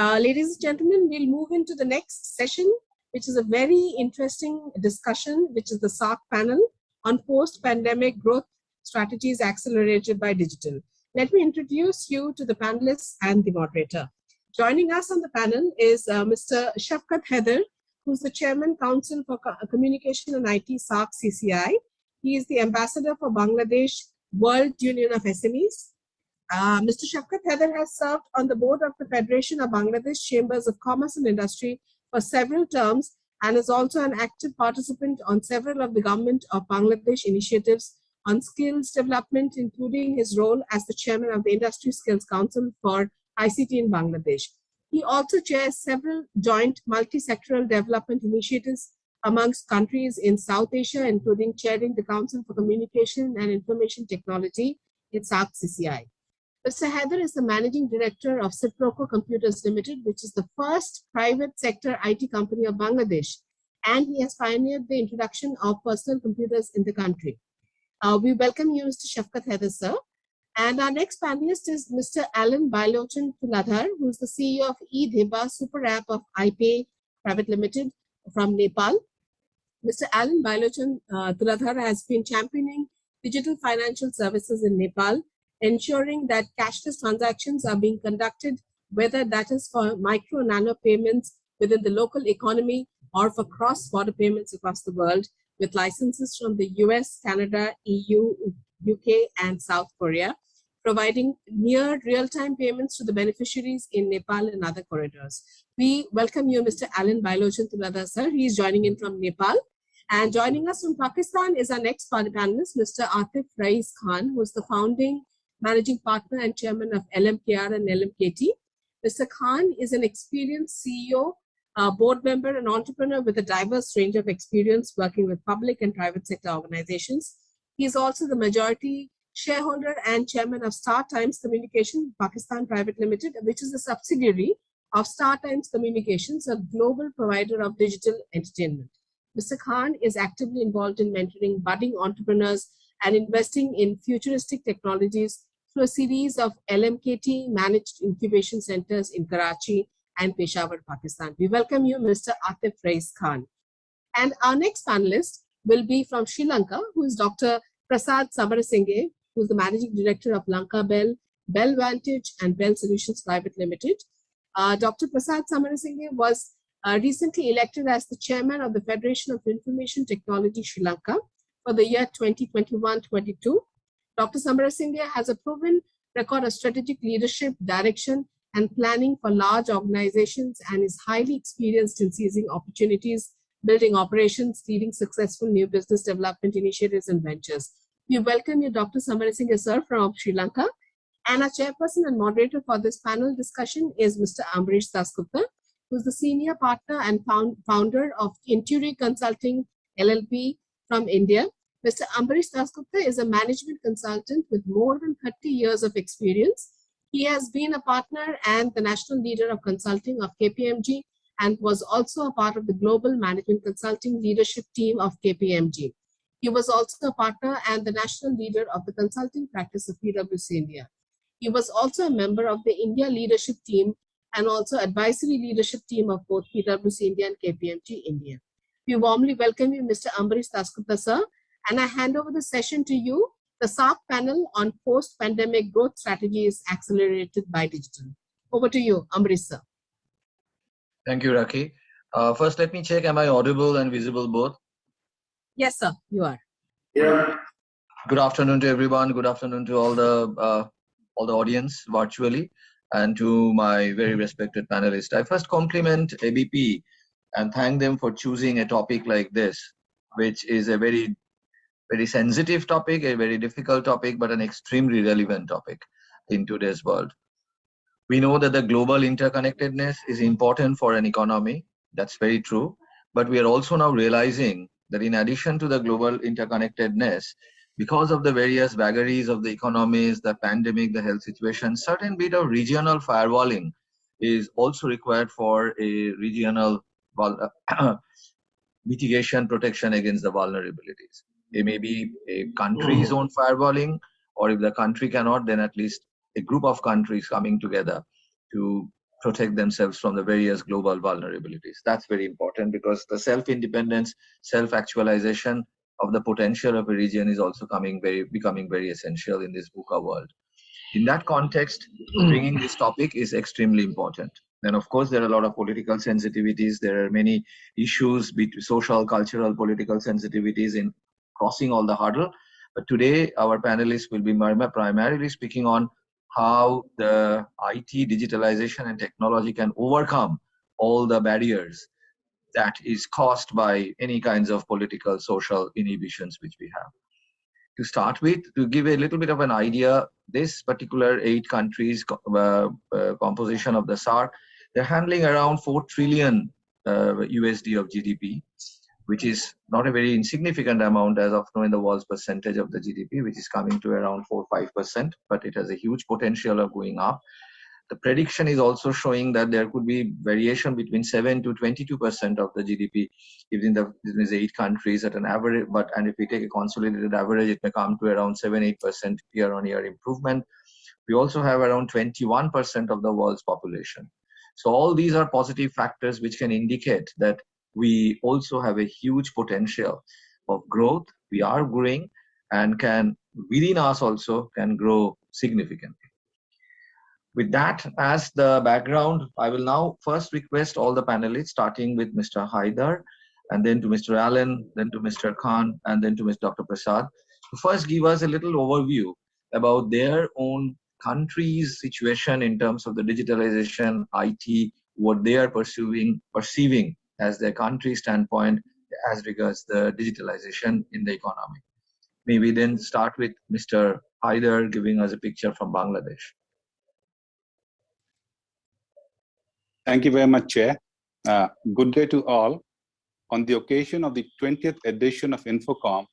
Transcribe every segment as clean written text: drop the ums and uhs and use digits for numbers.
Ladies and gentlemen, we'll move into the next session, which is a very interesting discussion, which is the SAARC panel on post-pandemic growth strategies accelerated by digital. Let me introduce you to the panelists and the moderator. Joining us on the panel is Mr. Shafquat Haider, who's the Chairman, Council for Communication and IT, SAARC CCI. He is the Ambassador for Bangladesh World Union of SMEs. Mr. Shafquat Haider has served on the board of the Federation of Bangladesh Chambers of Commerce and Industry for several terms and is also an active participant on several of the government of Bangladesh initiatives on skills development, including his role as the chairman of the Industry Skills Council for ICT in Bangladesh. He also chairs several joint multi-sectoral development initiatives amongst countries in South Asia, including chairing the Council for Communication and Information Technology in SAARC CCI. Mr. Haider is the managing director of Ciproco Computers Limited, which is the first private sector IT company of Bangladesh, and he has pioneered the introduction of personal computers in the country. We welcome you, Mr. Shafquat Haider, sir. And our next panelist is Mr. Bailochan Tuladhar, who is the CEO of e-Dheba, SuperApp of iPay Private Limited from Nepal. Mr. Bailochan Tuladhar has been championing digital financial services in Nepal, ensuring that cashless transactions are being conducted, whether that is for micro and nano payments within the local economy or for cross-border payments across the world, with licenses from the US, Canada, EU, UK, and South Korea, providing near real-time payments to the beneficiaries in Nepal and other corridors. We welcome you, Mr. Bailochan Tuladhar, sir. He is joining in from Nepal. And joining us from Pakistan is our next panelist, Mr. Rais Khan, who is the founding managing partner and chairman of LMKR and LMKT. Mr. Khan is an experienced CEO, board member and entrepreneur with a diverse range of experience working with public and private sector organizations. He is also the majority shareholder and chairman of Star Times Communication Pakistan Private Limited, which is a subsidiary of Star Times Communications, a global provider of digital entertainment. Mr. Khan is actively involved in mentoring budding entrepreneurs and investing in futuristic technologies through a series of LMKT managed incubation centers in Karachi and Peshawar, Pakistan. We welcome you, Mr. Rais Khan. And our next panelist will be from Sri Lanka, who is Dr. Prasad Samarasinghe, who is the managing director of Lanka Bell, Vantage, and Bell Solutions Private Limited. Dr. Prasad Samarasinghe was recently elected as the chairman of the Federation of Information Technology Sri Lanka for the year 2021-22. Dr. Samarasinghe has a proven record of strategic leadership, direction, and planning for large organizations and is highly experienced in seizing opportunities, building operations, leading successful new business development initiatives and ventures. We welcome you, Dr. Samarasinghe, sir, from Sri Lanka. And our chairperson and moderator for this panel discussion is Mr. Amabarish Dasgupta, who is the senior partner and founder of Intueri Consulting LLP from India. Mr. Amabarish Dasgupta is a management consultant with more than 30 years of experience. He has been a partner and the national leader of consulting of KPMG and was also a part of the global management consulting leadership team of KPMG. He was also a partner and the national leader of the consulting practice of PwC India. He was also a member of the India leadership team and also advisory leadership team of both PwC India and KPMG India. We warmly welcome you, Mr. Amabarish Dasgupta, sir. And I hand over the session to you, the SAARC panel on post-pandemic growth strategies accelerated by digital. Over to you, Amabarish, sir. Thank you, Raki. First, let me check, am I audible and visible both? Yes, sir, you are. Yeah. Good afternoon to everyone. Good afternoon to all the audience virtually and to my very respected panelists. I first compliment ABP and thank them for choosing a topic like this, which is a very sensitive topic, a very difficult topic, but an extremely relevant topic in today's world. We know that the global interconnectedness is important for an economy. That's very true. But we are also now realizing that in addition to the global interconnectedness, because of the various vagaries of the economies, the pandemic, the health situation, certain bit of regional firewalling is also required for a regional mitigation protection against the vulnerabilities. It may be a country's own firewalling, or if the country cannot, then at least a group of countries coming together to protect themselves from the various global vulnerabilities. That's very important because the self-independence, self-actualization of the potential of a region is also becoming very essential in this VUCA world. In that context, bringing this topic is extremely important. And of course, there are a lot of political sensitivities. There are many issues, social, cultural, political sensitivities in crossing all the hurdle. But today, our panelists will be primarily speaking on how the IT, digitalization, and technology can overcome all the barriers that is caused by any kinds of political, social inhibitions which we have. To start with, to give a little bit of an idea, this particular 8 countries composition of the SAARC, they're handling around 4 trillion USD of GDP, which is not a very insignificant amount as of now in the world's percentage of the GDP, which is coming to around 4-5%, but it has a huge potential of going up. The prediction is also showing that there could be variation between 7 to 22% of the GDP within these 8 countries at an average. And if we take a consolidated average, it may come to around 7-8% year-on-year improvement. We also have around 21% of the world's population. So all these are positive factors which can indicate that we also have a huge potential of growth. We are growing and can, within us also, can grow significantly. With that as the background, I will now first request all the panelists, starting with Mr. Haider, and then to Mr. Allen, then to Mr. Khan, and then to Mr. Dr. Prasad, to first give us a little overview about their own country's situation in terms of the digitalization, IT, what they are perceiving as their country standpoint as regards the digitalization in the economy. Maybe then start with Mr. Haider giving us a picture from Bangladesh. Thank you very much, Chair. Good day to all. On the occasion of the 20th edition of INFOCOM,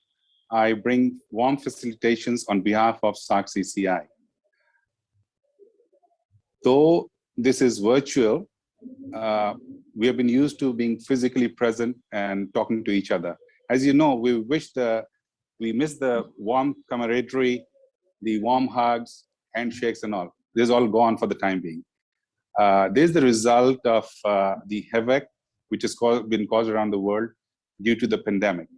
I bring warm felicitations on behalf of SAARC CCI. Though this is virtual, we have been used to being physically present and talking to each other. As you know, we miss the warm camaraderie, the warm hugs, handshakes and all. This is all gone for the time being. This is the result of the havoc which has been caused around the world due to the pandemic.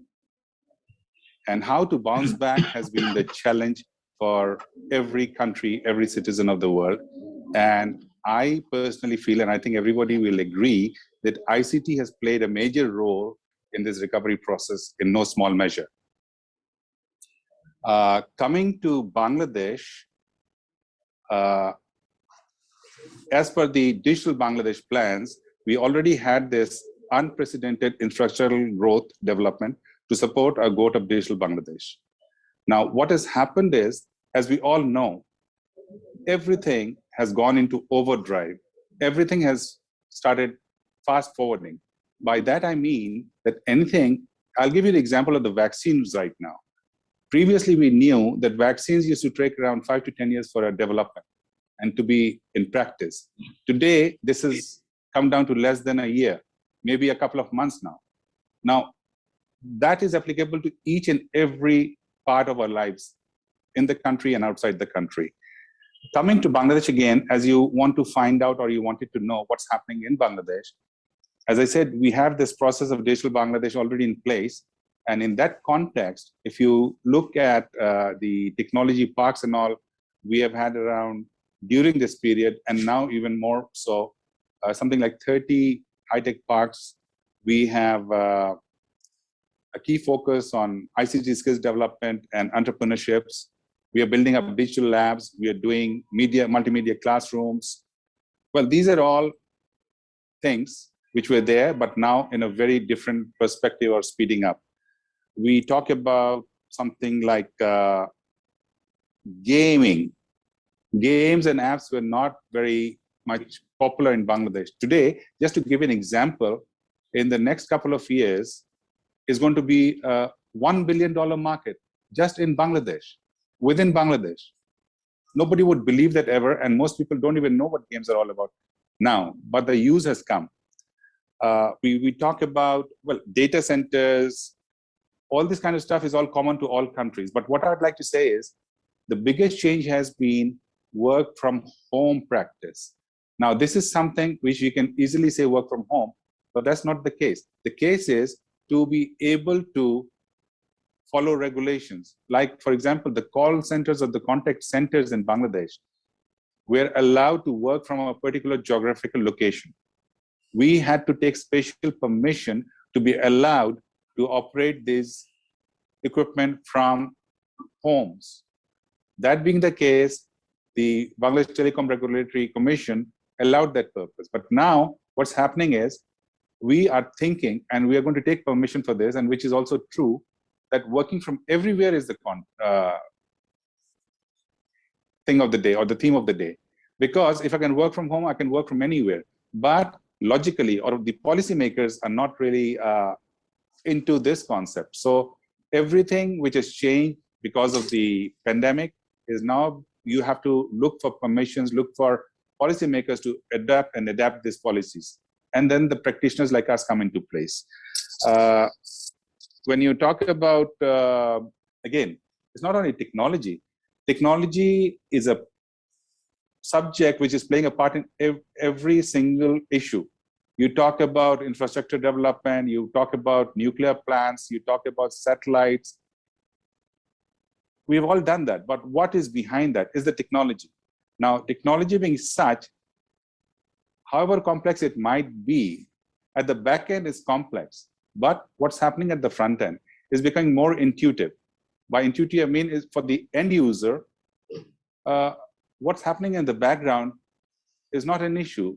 And how to bounce back has been the challenge for every country, every citizen of the world. And I personally feel, and I think everybody will agree, that ICT has played a major role in this recovery process in no small measure. Coming to Bangladesh, as per the Digital Bangladesh plans, we already had this unprecedented infrastructural growth development to support our goal of Digital Bangladesh. Now, what has happened is, as we all know, everything has gone into overdrive. Everything has started fast forwarding. By that, I mean that I'll give you the example of the vaccines right now. Previously, we knew that vaccines used to take around 5 to 10 years for a development and to be in practice. Today, this has come down to less than a year, maybe a couple of months now. Now, that is applicable to each and every part of our lives in the country and outside the country. Coming to Bangladesh again, as you want to find out or you wanted to know what's happening in Bangladesh, as I said, we have this process of Digital Bangladesh already in place. And in that context, if you look at the technology parks and all, we have had around during this period, and now even more so, something like 30 high-tech parks. We have a key focus on ICT skills development and entrepreneurships. We are building up digital labs. We are doing multimedia classrooms. Well, these are all things which were there, but now in a very different perspective or speeding up. We talk about something like gaming. Games and apps were not very much popular in Bangladesh. Today, just to give an example, in the next couple of years, is going to be a $1 billion market just in Bangladesh, within Bangladesh. Nobody would believe that ever, and most people don't even know what games are all about now, but the use has come. We talk about, well, data centers, all this kind of stuff is all common to all countries. But what I'd like to say is the biggest change has been work from home practice. Now, this is something which you can easily say work from home, but that's not the case. The case is to be able to follow regulations. Like, for example, the call centers or the contact centers in Bangladesh were allowed to work from a particular geographical location. We had to take special permission to be allowed to operate this equipment from homes. That being the case, the Bangladesh Telecom Regulatory Commission allowed that purpose. But now what's happening is we are thinking, and we are going to take permission for this, and which is also true, that working from everywhere is the thing of the day or the theme of the day. Because if I can work from home, I can work from anywhere. But logically, or the policymakers are not really into this concept. So everything which has changed because of the pandemic is now you have to look for permissions, look for policymakers to adapt these policies. And then the practitioners like us come into place. When you talk about, again, it's not only technology. Technology is a subject which is playing a part in every single issue. You talk about infrastructure development, you talk about nuclear plants, you talk about satellites. We've all done that, but what is behind that is the technology. Now, technology being such, however complex it might be, at the back end is complex, but what's happening at the front end is becoming more intuitive. By intuitive, I mean is for the end user, what's happening in the background is not an issue.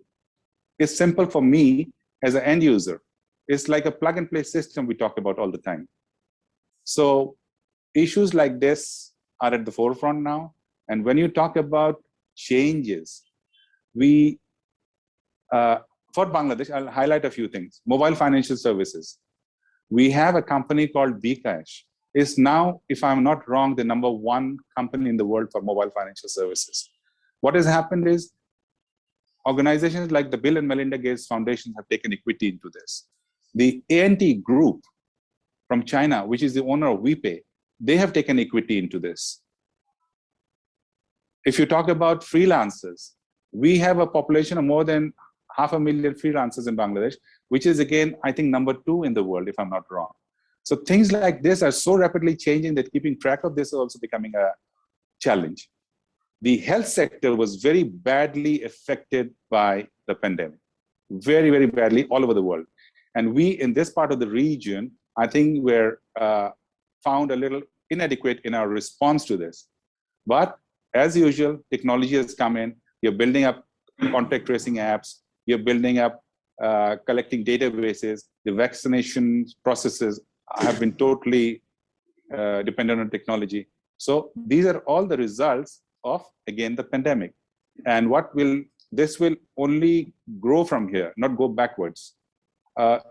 It's simple for me as an end user. It's like a plug and play system we talk about all the time. So issues like this are at the forefront now. And when you talk about changes, we, for Bangladesh, I'll highlight a few things. Mobile financial services. We have a company called bKash. It's now, if I'm not wrong, the #1 company in the world for mobile financial services. What has happened is organizations like the Bill and Melinda Gates Foundation have taken equity into this. The A&T Group from China, which is the owner of WePay, they have taken equity into this. If you talk about freelancers, we have a population of more than 500,000 freelancers in Bangladesh, which is again, I think, #2 in the world, if I'm not wrong. So things like this are so rapidly changing that keeping track of this is also becoming a challenge. The health sector was very badly affected by the pandemic, very, very badly all over the world. And we, in this part of the region, I think we're found a little inadequate in our response to this. But as usual, technology has come in. You're building up contact tracing apps. You're building up collecting databases. The vaccination processes have been totally dependent on technology. So these are all the results of, again, the pandemic. And this will only grow from here, not go backwards.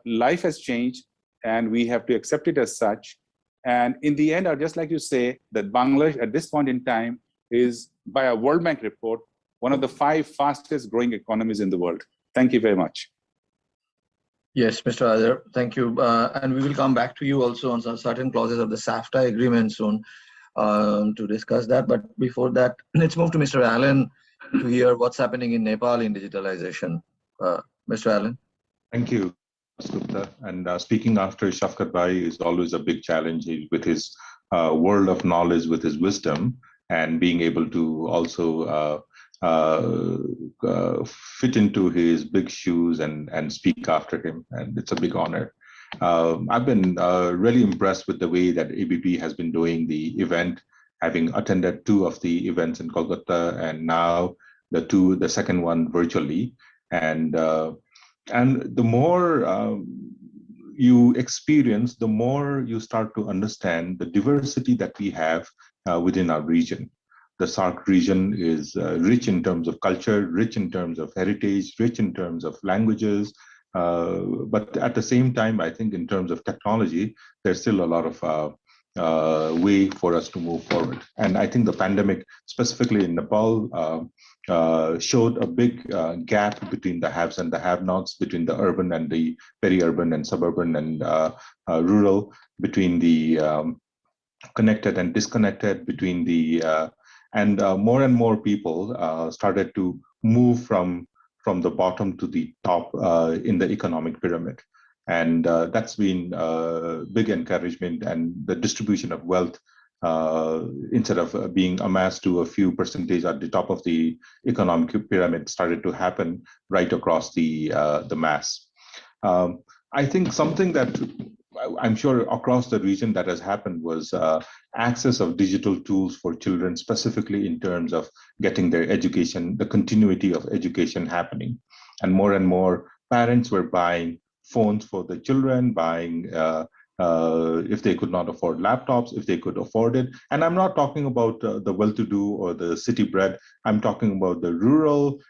Life has changed, and we have to accept it as such. And in the end, I'd just like to say that Bangladesh, at this point in time, is, by a World Bank report, one of the 5 fastest growing economies in the world. Thank you very much. Yes, Mr. Haider, thank you. And we will come back to you also on some certain clauses of the SAFTA agreement soon to discuss that. But before that, let's move to Mr. Allen to hear what's happening in Nepal in digitalization. Mr. Allen. Thank you, Dasgupta. And speaking after Shafquat Bhai is always a big challenge with his world of knowledge, with his wisdom, and being able to also fit into his big shoes and speak after him. And it's a big honor. I've been really impressed with the way that ABP has been doing the event, having attended 2 of the events in Kolkata, and now the second one virtually. And the more you experience, the more you start to understand the diversity that we have within our region. The SAARC region is rich in terms of culture, rich in terms of heritage, rich in terms of languages. But at the same time, I think in terms of technology, there's still a lot of way for us to move forward. And I think the pandemic, specifically in Nepal, showed a big gap between the haves and the have-nots, between the urban and the peri-urban and suburban and rural, between the connected and disconnected, between the and more and more people started to move from from the bottom to the top in the economic pyramid. And that's been big encouragement, and the distribution of wealth instead of being amassed to a few percentage at the top of the economic pyramid started to happen right across the mass. I think something that I'm sure across the region that has happened was access of digital tools for children, specifically in terms of getting their education, the continuity of education happening. And more parents were buying phones for the children, buying if they could not afford laptops, if they could afford it. And I'm not talking about the well-to-do or the city-bred. I'm talking about the rural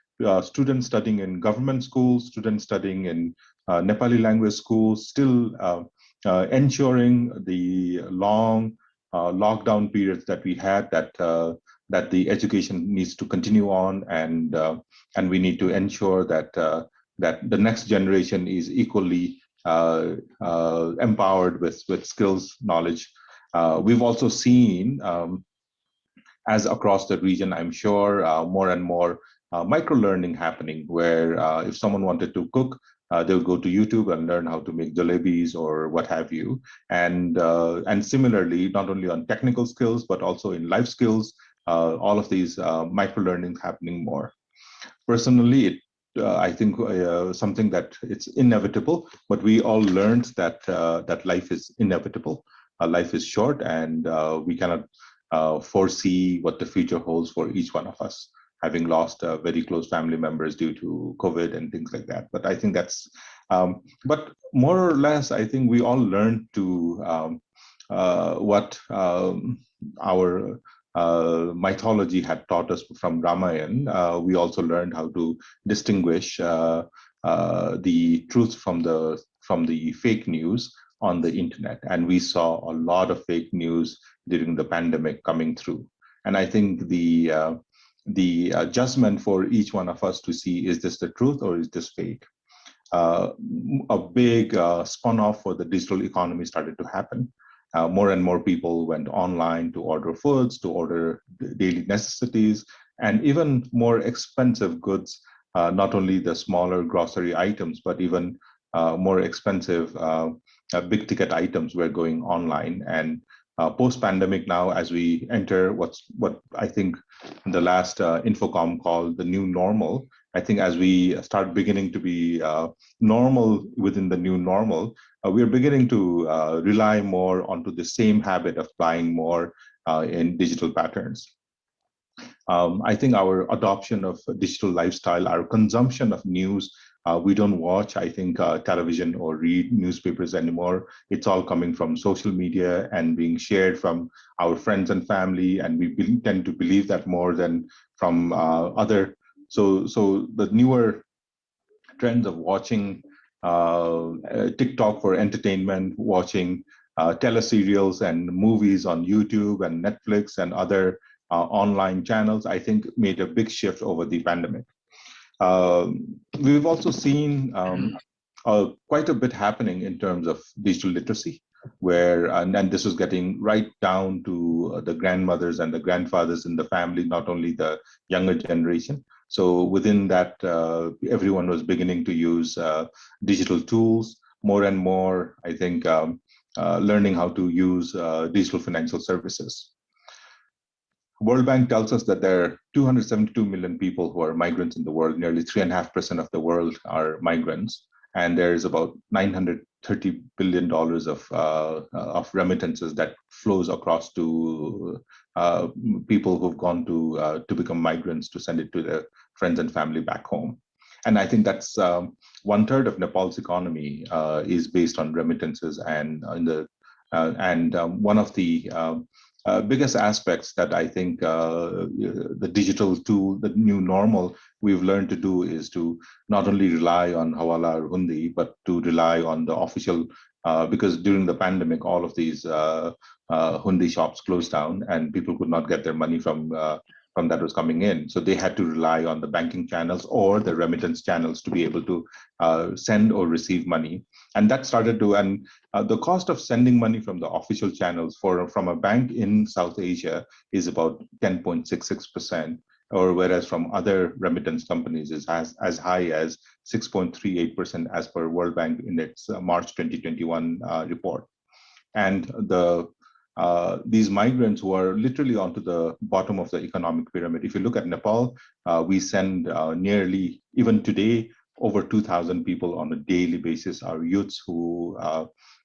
students studying in government schools, students studying in Nepali language schools, still ensuring the long lockdown periods that we had, that the education needs to continue on, and we need to ensure that that the next generation is equally empowered with skills, knowledge. We've also seen, as across the region, I'm sure, more and more micro-learning happening, where if someone wanted to cook, they'll go to YouTube and learn how to make jalebis or what have you. And similarly, not only on technical skills, but also in life skills, all of these micro-learning happening more. Personally, I think something that it's inevitable, but we all learned that that life is inevitable. Life is short, and we cannot foresee what the future holds for each one of us, having lost very close family members due to COVID and things like that. But I think that's, but more or less, I think we all learned to what our mythology had taught us from Ramayana. We also learned how to distinguish the truth from the fake news on the internet, and we saw a lot of fake news during the pandemic coming through. And I think the adjustment for each one of us to see, is this the truth or is this fake? A big spun off for the digital economy started to happen. More and more people went online to order foods, to order daily necessities, and even more expensive goods, not only the smaller grocery items, but even more expensive big ticket items were going online. And post-pandemic now, as we enter what I think the last INFOCOM called the new normal, I think as we start beginning to be normal within the new normal, we're beginning to rely more onto the same habit of buying more in digital patterns. I think our adoption of digital lifestyle, our consumption of news, we don't watch, I think, television or read newspapers anymore. It's all coming from social media and being shared from our friends and family, and we tend to believe that more than from other. So the newer trends of watching TikTok for entertainment, watching teleserials and movies on YouTube and Netflix and other online channels, I think made a big shift over the pandemic. We've also seen quite a bit happening in terms of digital literacy, where, and this was getting right down to the grandmothers and the grandfathers in the family, not only the younger generation. So within that, everyone was beginning to use digital tools more and more, I think, learning how to use digital financial services. World Bank tells us that there are 272 million people who are migrants in the world. Nearly 3.5% of the world are migrants, and there is about $930 billion of remittances that flows across to people who've gone to become migrants, to send it to their friends and family back home. And I think that's 1/3 of Nepal's economy is based on remittances, and one of the biggest aspects that I think the digital tool, the new normal, we've learned to do is to not only rely on Hawala or Hundi, but to rely on the official, because during the pandemic, all of these Hundi shops closed down and people could not get their money from that was coming in. So they had to rely on the banking channels or the remittance channels to be able to send or receive money. And that started to, and the cost of sending money from the official channels from a bank in South Asia is about 10.66%, or whereas from other remittance companies is as high as 6.38% as per World Bank in its March 2021 report. And these migrants who are literally onto the bottom of the economic pyramid. If you look at Nepal, we send nearly, even today, over 2,000 people on a daily basis, are youths who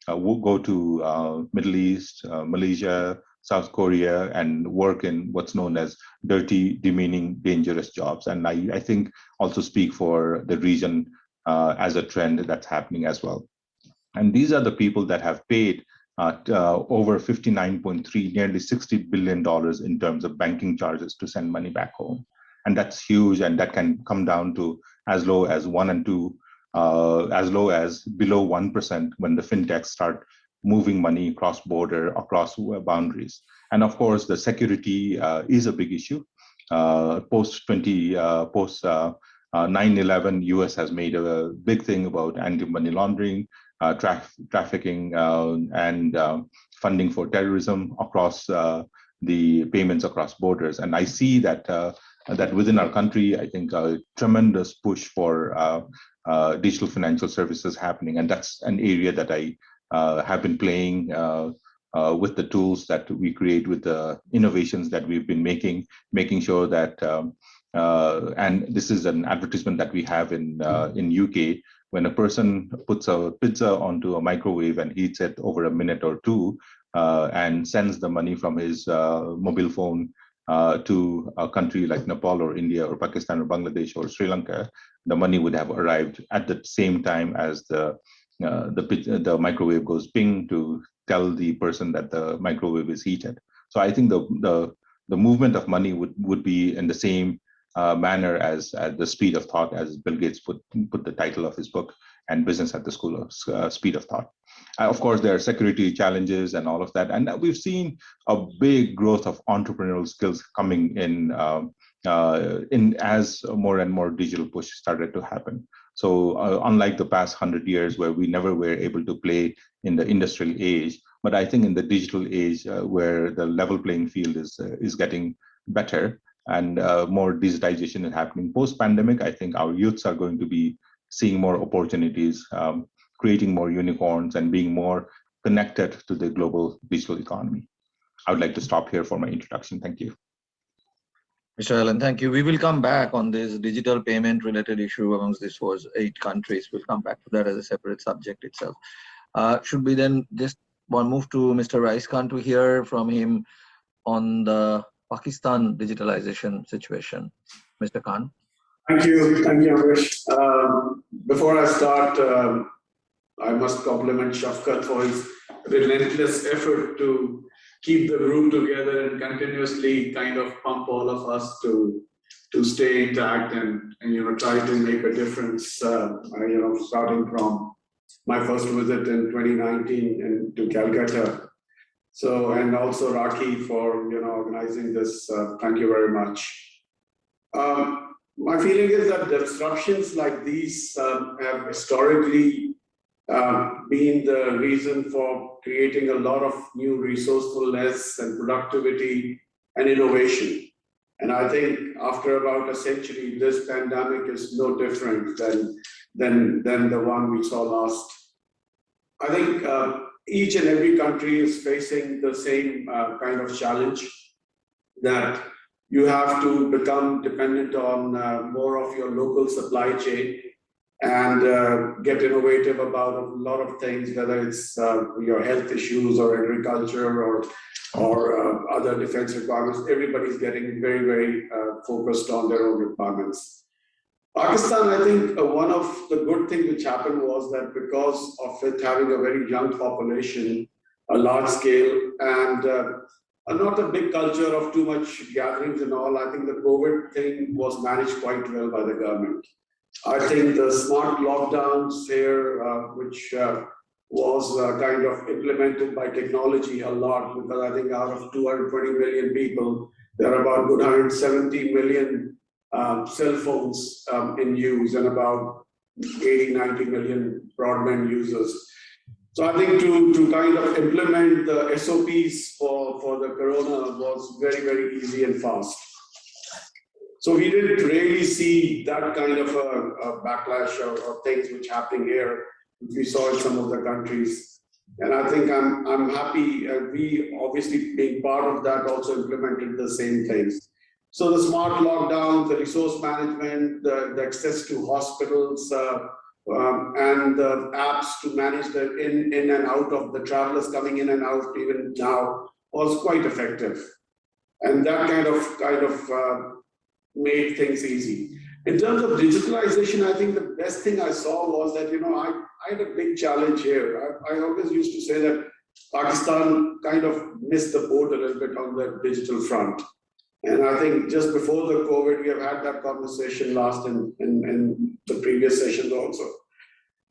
will go to Middle East, Malaysia, South Korea, and work in what's known as dirty, demeaning, dangerous jobs. And I think also speak for the region as a trend that's happening as well. And these are the people that have paid over 59.3, nearly $60 billion in terms of banking charges to send money back home. And that's huge, and that can come down to as low as 1 and 2, as low as below 1% when the fintechs start moving money cross border, across boundaries. And of course, the security is a big issue. Post 9/11, US has made a big thing about anti-money laundering, trafficking, and funding for terrorism across the payments across borders. And I see that that within our country, I think a tremendous push for digital financial services happening, and that's an area that I have been playing with the tools that we create, with the innovations that we've been making sure that, and this is an advertisement that we have in UK, when a person puts a pizza onto a microwave and heats it over a minute or two, and sends the money from his mobile phone to a country like Nepal or India or Pakistan or Bangladesh or Sri Lanka, the money would have arrived at the same time as the microwave goes ping to tell the person that the microwave is heated. So I think the movement of money would be in the same manner as the speed of thought, as Bill Gates put the title of his book, and Business at the School of Speed of Thought. Of course, there are security challenges and all of that, and we've seen a big growth of entrepreneurial skills coming in as more and more digital push started to happen. So unlike the past 100 years where we never were able to play in the industrial age, but I think in the digital age where the level playing field is getting better and more digitization is happening post-pandemic, I think our youths are going to be seeing more opportunities, creating more unicorns, and being more connected to the global digital economy. I would like to stop here for my introduction. Thank you. Mr. Allen, thank you. We will come back on this digital payment related issue amongst these 8 countries. We'll come back to that as a separate subject itself. Should we then just move to Mr. Rais Khan to hear from him on the Pakistan digitalization situation? Mr. Khan. Thank you, Amabarish. Before I start, I must compliment Shafquat for his relentless effort to keep the group together and continuously kind of pump all of us to stay intact and try to make a difference. Starting from my first visit in 2019 to Calcutta. So, and also Raki for organizing this. Thank you very much. My feeling is that disruptions like these have historically been the reason for creating a lot of new resourcefulness and productivity and innovation. And I think after about a century, this pandemic is no different than the one we saw last. I think each and every country is facing the same kind of challenge, that you have to become dependent on more of your local supply chain and get innovative about a lot of things, whether it's your health issues or agriculture or other defense requirements. Everybody's getting very, very focused on their own requirements. Pakistan, I think one of the good things which happened was that because of it having a very young population, a large scale, and not a big culture of too much gatherings and all, I think the COVID thing was managed quite well by the government. I think the smart lockdowns here, which was kind of implemented by technology a lot, because I think out of 220 million people, there are about 170 million cell phones in use and about 80-90 million broadband users. So I think to kind of implement the SOPs for the corona was very, very easy and fast. So we didn't really see that kind of a backlash or things which happening here. We saw in some of the countries. And I think I'm happy. We obviously being part of that also implemented the same things. So the smart lockdown, the resource management, the access to hospitals, and the apps to manage the in and out of the travelers coming in and out even now was quite effective. And that kind of made things easy. In terms of digitalization, I think the best thing I saw was that, I had a big challenge here. I always used to say that Pakistan kind of missed the boat a little bit on the digital front. And I think just before the COVID, we have had that conversation last in the previous sessions also.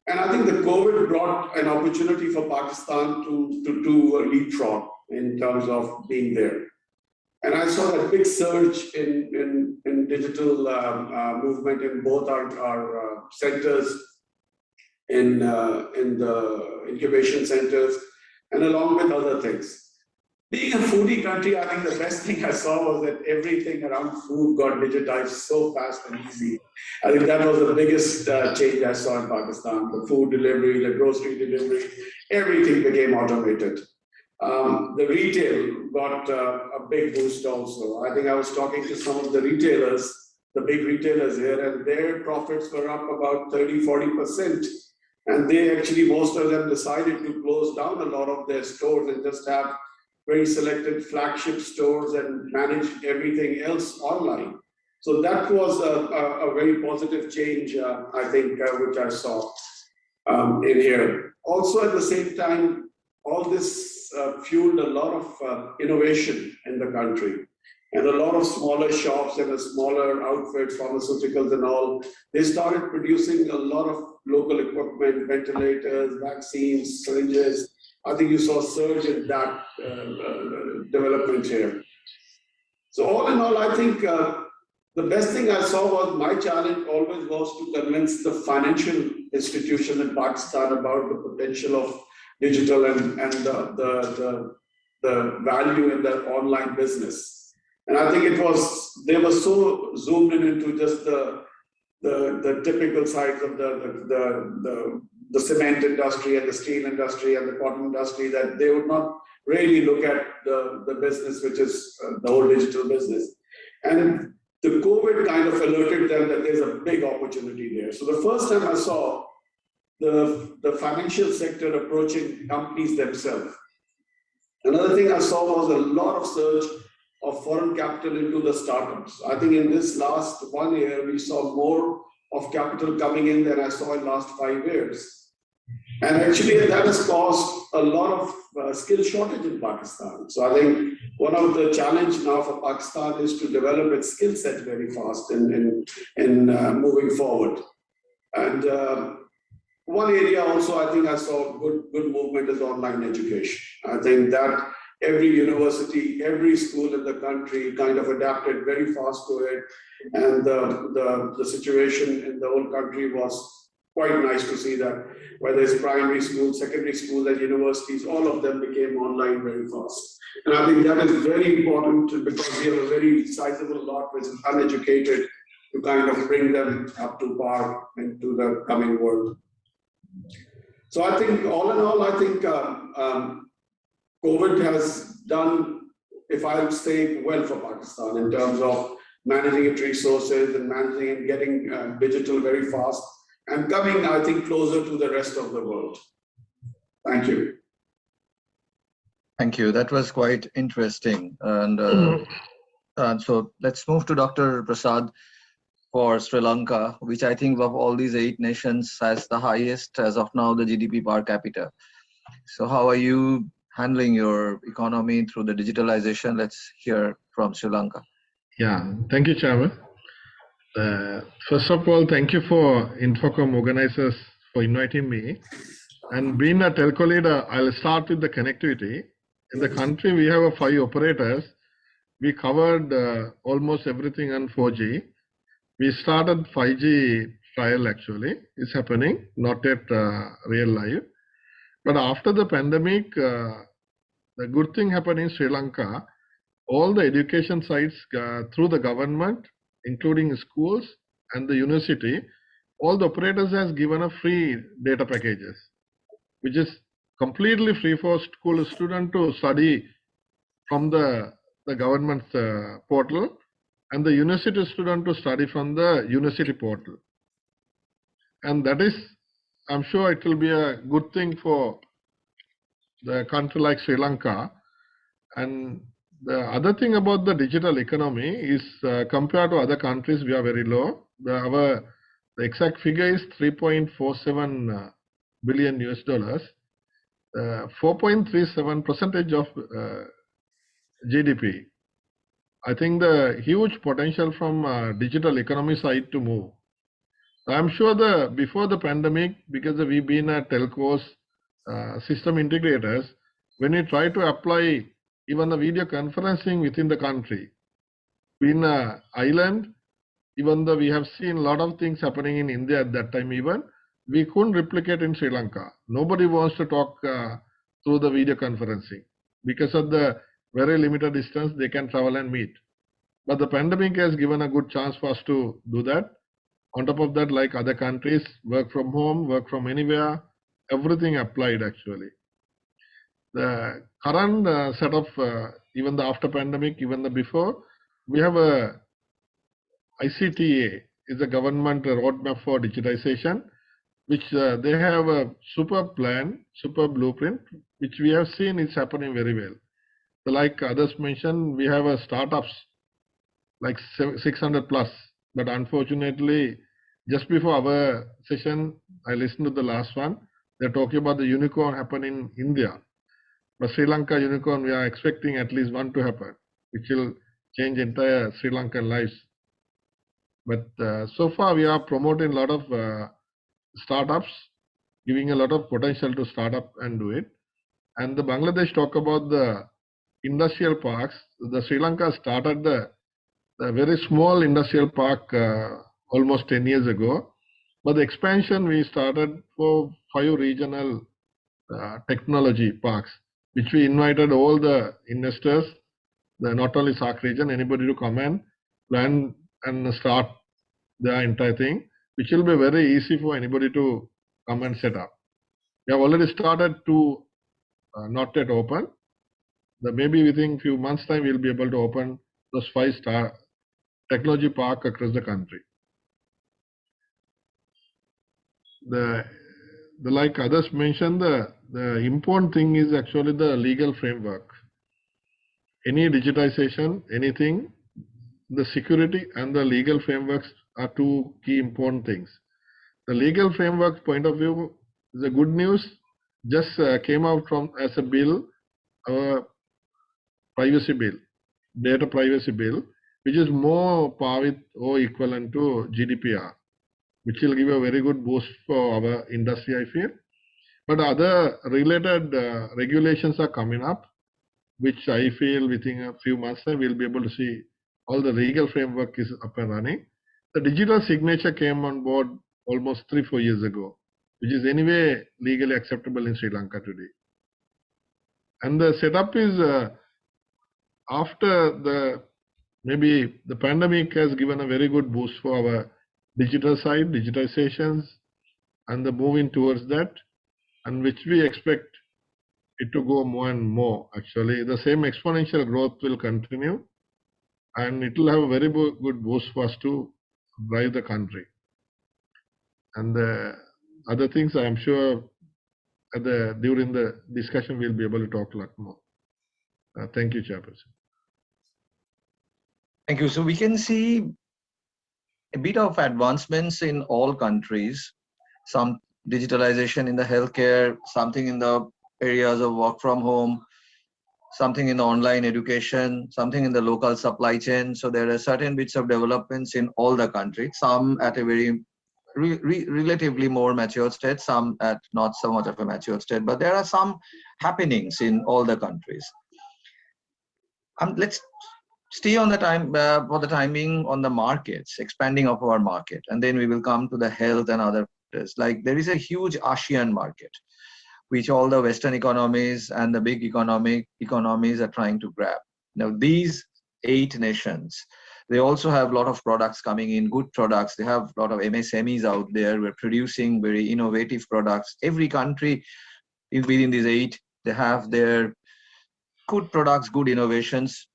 And I think the COVID brought an opportunity for Pakistan to do a leapfrog in terms of being there. And I saw that big surge in digital movement in both our centers, in the incubation centers, and along with other things. Being a foodie country, I think the best thing I saw was that everything around food got digitized so fast and easy. I think that was the biggest change I saw in Pakistan. The food delivery, the grocery delivery, everything became automated. The retail got a big boost also. I think I was talking to some of the retailers, the big retailers here, and their profits were up about 30–40%. And they actually, most of them decided to close down a lot of their stores and just have very selected flagship stores and manage everything else online. So that was a very positive change, I think, which I saw in here. Also, at the same time, all this fueled a lot of innovation in the country. And a lot of smaller shops and smaller outfits, pharmaceuticals and all, they started producing a lot of local equipment, ventilators, vaccines, syringes. I think you saw a surge in that development here. So all in all, I think the best thing I saw was my challenge always was to convince the financial institution in Pakistan about the potential of digital and the value in the online business. And I think they were so zoomed into just the typical sides of the cement industry and the steel industry and the cotton industry that they would not really look at the business, which is the whole digital business. And the COVID kind of alerted them that there's a big opportunity there. So the first time I saw the financial sector approaching companies themselves. Another thing I saw was a lot of surge of foreign capital into the startups. I think in this last 1 year, we saw more of capital coming in than I saw in the last 5 years. And actually that has caused a lot of skill shortage in Pakistan. So I think one of the challenge now for Pakistan is to develop its skill set very fast in moving forward. And one area also I think I saw good movement is online education. I think that every university, every school in the country kind of adapted very fast to it. And the situation in the whole country was quite nice to see that whether it's primary schools, secondary schools and universities, all of them became online very fast. And I think that is very important because we have a very sizable lot which is uneducated to kind of bring them up to par into the coming world. So I think all in all, I think COVID has done, if I would say, well for Pakistan in terms of managing its resources and managing and getting digital very fast and coming, I think, closer to the rest of the world. Thank you. Thank you. That was quite interesting. And so let's move to Dr. Prasad for Sri Lanka, which I think of all these 8 nations has the highest, as of now, the GDP per capita. So how are you handling your economy through the digitalization? Let's hear from Sri Lanka. Yeah, thank you, Chairman. First of all, thank you for INFOCOM organizers for inviting me. And being a telco leader, I'll start with the connectivity. In the country, we have 5 operators. We covered almost everything on 4G. We started 5G trial actually. It's happening, not yet real live. But after the pandemic, the good thing happened in Sri Lanka, all the education sites through the government including schools and the university, all the operators has given a free data packages, which is completely free for school student to study from the government's portal, and the university student to study from the university portal. And that is, I'm sure it will be a good thing for the country like Sri Lanka. And the other thing about the digital economy is compared to other countries, we are very low. The exact figure is 3.47 billion US dollars, 4.37% of GDP. I think the huge potential from digital economy side to move. I'm sure before the pandemic, because we've been at telcos, system integrators, when we try to apply even the video conferencing within the country, being an island, even though we have seen a lot of things happening in India at that time, even we couldn't replicate in Sri Lanka. Nobody wants to talk through the video conferencing because of the very limited distance they can travel and meet. But the pandemic has given a good chance for us to do that. On top of that, like other countries, work from home, work from anywhere, everything applied actually. The current setup, even the after pandemic, even the before, we have a ICTA, is a government roadmap for digitization, which they have a super plan, super blueprint, which we have seen is happening very well. So like others mentioned, we have a startups like 600 plus, but unfortunately, just before our session, I listened to the last one. They're talking about the unicorn happen in India. But Sri Lanka unicorn, we are expecting at least one to happen, which will change entire Sri Lankan lives. But so far, we are promoting a lot of startups, giving a lot of potential to start up and do it. And the Bangladesh talk about the industrial parks. The Sri Lanka started the very small industrial park almost 10 years ago. But the expansion we started for 5 regional technology parks, which we invited all the investors, not only SAARC region, anybody to come and plan and start the entire thing, which will be very easy for anybody to come and set up. We have already started 2 not yet open. Maybe within few months time, we'll be able to open those 5-star technology park across the country. Like others mentioned, the important thing is actually the legal framework. Any digitization, anything, the security and the legal frameworks are 2 key important things. The legal framework point of view, the good news just came out from as a bill, our privacy bill, data privacy bill, which is more par with or equivalent to GDPR, which will give a very good boost for our industry, I feel. But other related regulations are coming up, which I feel within a few months time we'll be able to see all the legal framework is up and running. The digital signature came on board almost 3-4 years ago, which is anyway legally acceptable in Sri Lanka today. And the setup is after maybe the pandemic has given a very good boost for our digital side, digitizations, and the moving towards that, and which we expect it to go more and more. Actually, the same exponential growth will continue, and it will have a very good boost for us to drive the country. And the other things, I am sure during the discussion, we'll be able to talk a lot more. Thank you, Chairperson. Thank you. So we can see a bit of advancements in all countries, some digitalization in the healthcare, something in the areas of work from home, something in the online education, something in the local supply chain. So there are certain bits of developments in all the countries, some at a very relatively more mature state, some at not so much of a mature state, but there are some happenings in all the countries. Let's stay on the time for the timing on the markets, expanding of our market, and then we will come to the health and other factors. Like there is a huge ASEAN market, which all the Western economies and the big economies are trying to grab. Now these 8 nations, They also have a lot of products coming in, good products. They have a lot of MSMEs out there. We're producing very innovative products. Every country within these 8, they have their good products, good innovations,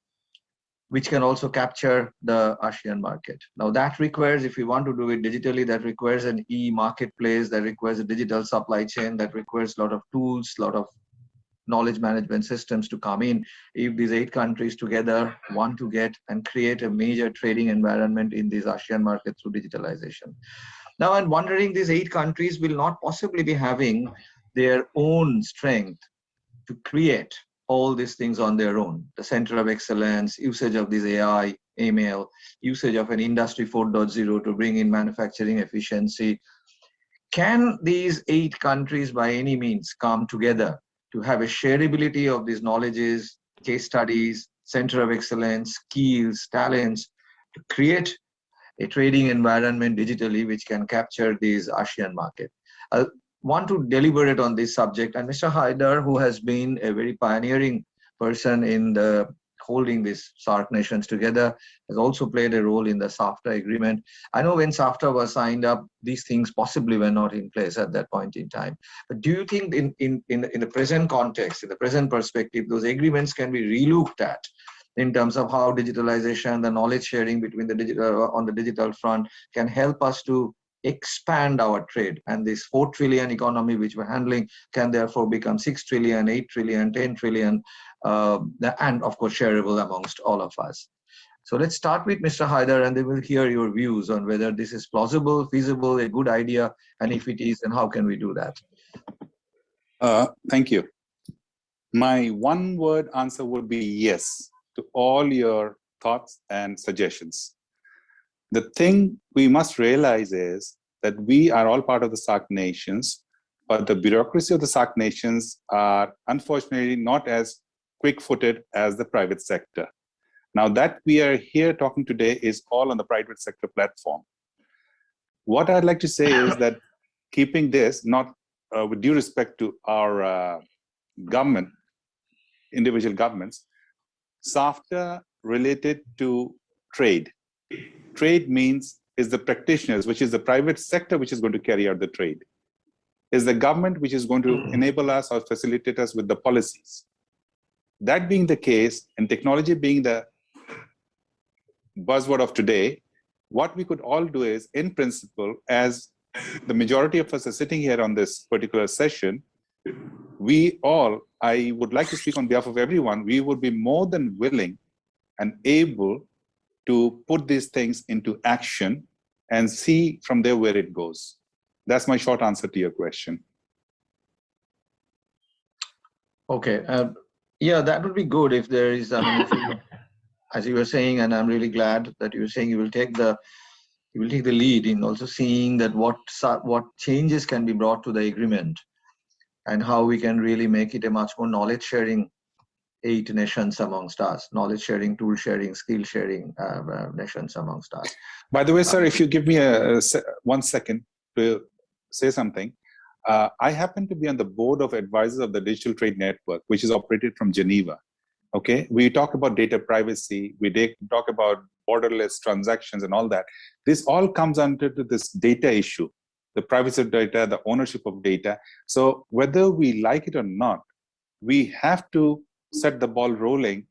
which can also capture the ASEAN market. Now that requires, if we want to do it digitally, that requires an e-marketplace, that requires a digital supply chain, that requires a lot of tools, a lot of knowledge management systems to come in. If these 8 countries together want to get and create a major trading environment in these ASEAN markets through digitalization. Now I'm wondering, these 8 countries will not possibly be having their own strength to create all these things on their own. The center of excellence, usage of this AI, ML, usage of an industry 4.0 to bring in manufacturing efficiency. Can these 8 countries by any means come together to have a shareability of these knowledges, case studies, center of excellence, skills, talents, to create a trading environment digitally which can capture these ASEAN market? I want to deliberate on this subject, and Mr. Haider, who has been a very pioneering person in the holding these SAARC nations together, has also played a role in the SAFTA agreement. I know when SAFTA was signed up, these things possibly were not in place at that point in time. But do you think in the present context, in the present perspective, those agreements can be relooked at in terms of how digitalization, the knowledge sharing between the digital on the digital front can help us to expand our trade, and this 4 trillion economy which we're handling can therefore become 6 trillion, 8 trillion, 10 trillion, and of course shareable amongst all of us. So let's start with Mr. Haider, and then we'll hear your views on whether this is plausible, feasible, a good idea, and if it is, then how can we do that? Thank you. My one-word answer would be yes to all your thoughts and suggestions. The thing we must realize is that we are all part of the SAARC nations, but the bureaucracy of the SAARC nations are unfortunately not as quick-footed as the private sector. Now that we are here talking today is all on the private sector platform. What I'd like to say is that keeping this, not with due respect to our government, individual governments, SAFTA related to trade. Trade means is the practitioners, which is the private sector, which is going to carry out the trade. Is the government, which is going to enable us or facilitate us with the policies. That being the case, and technology being the buzzword of today, what we could all do is, in principle, as the majority of us are sitting here on this particular session, we all, I would like to speak on behalf of everyone, we would be more than willing and able to put these things into action and see from there where it goes. That's my short answer to your question. Okay. Yeah, that would be good if there is, I mean, if you, as you were saying, and I'm really glad that you were saying you will take the lead in also seeing that what changes can be brought to the agreement and how we can really make it a much more knowledge sharing 8 nations amongst us, knowledge sharing, tool sharing, skill sharing nations amongst us. By the way, sir, if you give me 1 second to say something, I happen to be on the board of advisors of the Digital Trade Network, which is operated from Geneva. Okay, we talk about data privacy, we talk about borderless transactions and all that. This all comes under this data issue, the privacy of data, the ownership of data. So whether we like it or not, we have to set the ball rolling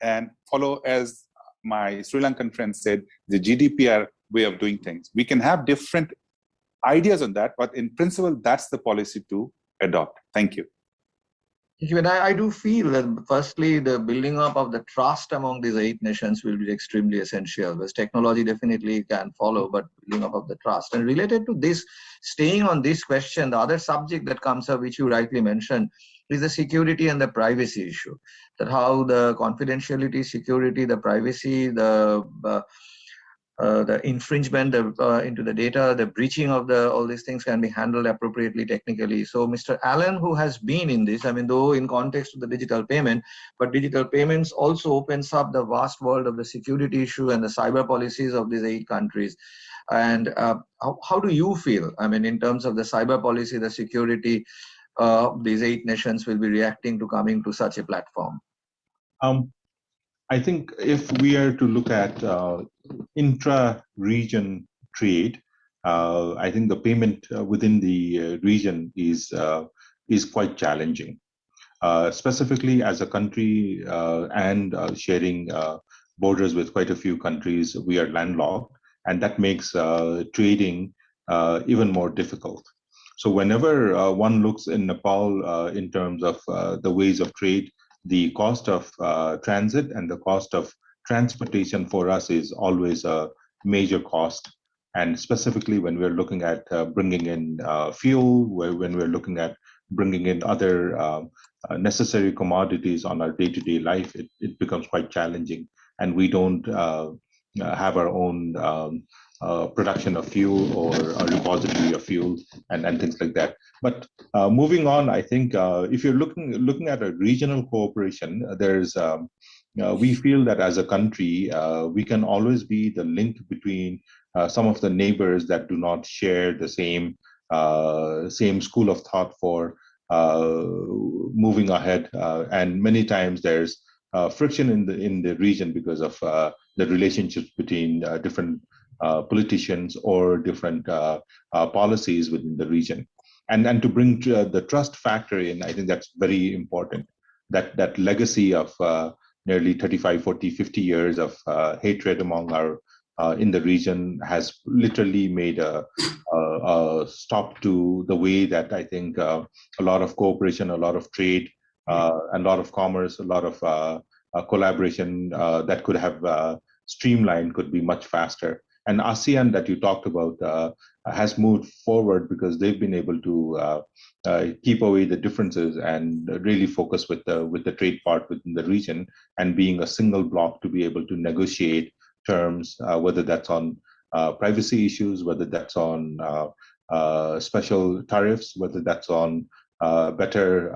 and follow, as my Sri Lankan friend said, the GDPR way of doing things. We can have different ideas on that, but in principle, that's the policy to adopt. Thank you. I do feel that firstly, the building up of the trust among these 8 nations will be extremely essential, because technology definitely can follow, but building up of the trust. And related to this, staying on this question, the other subject that comes up, which you rightly mentioned, is the security and the privacy issue. That how the confidentiality, security, the privacy, the infringement into the data, the breaching of all these things can be handled appropriately technically. So Mr. Allen, who has been in this, I mean, though in context of the digital payment, but digital payments also opens up the vast world of the security issue and the cyber policies of these 8 countries. And how do you feel, I mean, in terms of the cyber policy, the security, these 8 nations will be reacting to coming to such a platform? I think if we are to look at intra-region trade, I think the payment within the region is quite challenging. Specifically, as a country and sharing borders with quite a few countries, we are landlocked, and that makes trading even more difficult. So whenever one looks in Nepal in terms of the ways of trade, the cost of transit and the cost of transportation for us is always a major cost. And specifically when we're looking at bringing in fuel, when we're looking at bringing in other necessary commodities on our day-to-day life, it becomes quite challenging. And we don't have our own production of fuel or a repository of fuel and things like that. But moving on, I think if you're looking at a regional cooperation, there's we feel that as a country, we can always be the link between some of the neighbors that do not share the same school of thought for moving ahead. And many times there's friction in the region because of the relationships between different politicians or different policies within the region. And to bring the trust factor in, I think that's very important. That legacy of nearly 35, 40, 50 years of hatred among our in the region has literally made a stop to the way that I think a lot of cooperation, a lot of trade, and a lot of commerce, a lot of collaboration that could have streamlined could be much faster. And ASEAN that you talked about has moved forward because they've been able to keep away the differences and really focus with the trade part within the region and being a single block to be able to negotiate terms, whether that's on privacy issues, whether that's on special tariffs, whether that's on better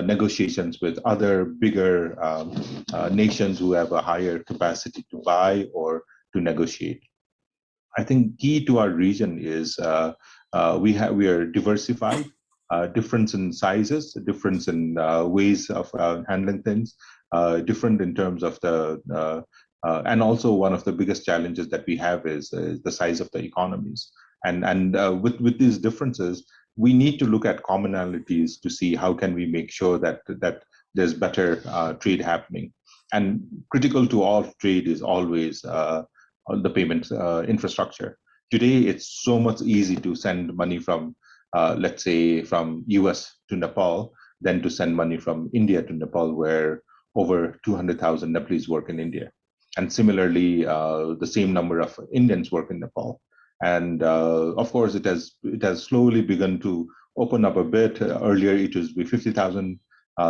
negotiations with other bigger nations who have a higher capacity to buy or to negotiate. I think key to our region is we are diversified, difference in sizes, difference in ways of handling things, different in terms of the and also one of the biggest challenges that we have is the size of the economies. And with these differences, we need to look at commonalities to see how can we make sure that there's better trade happening. And critical to all trade is always the payments infrastructure. Today, it's so much easy to send money from, let's say, from US to Nepal than to send money from India to Nepal, where over 200,000 Nepalese work in India. And similarly, the same number of Indians work in Nepal. And of course, it has slowly begun to open up a bit. Earlier, it was 50,000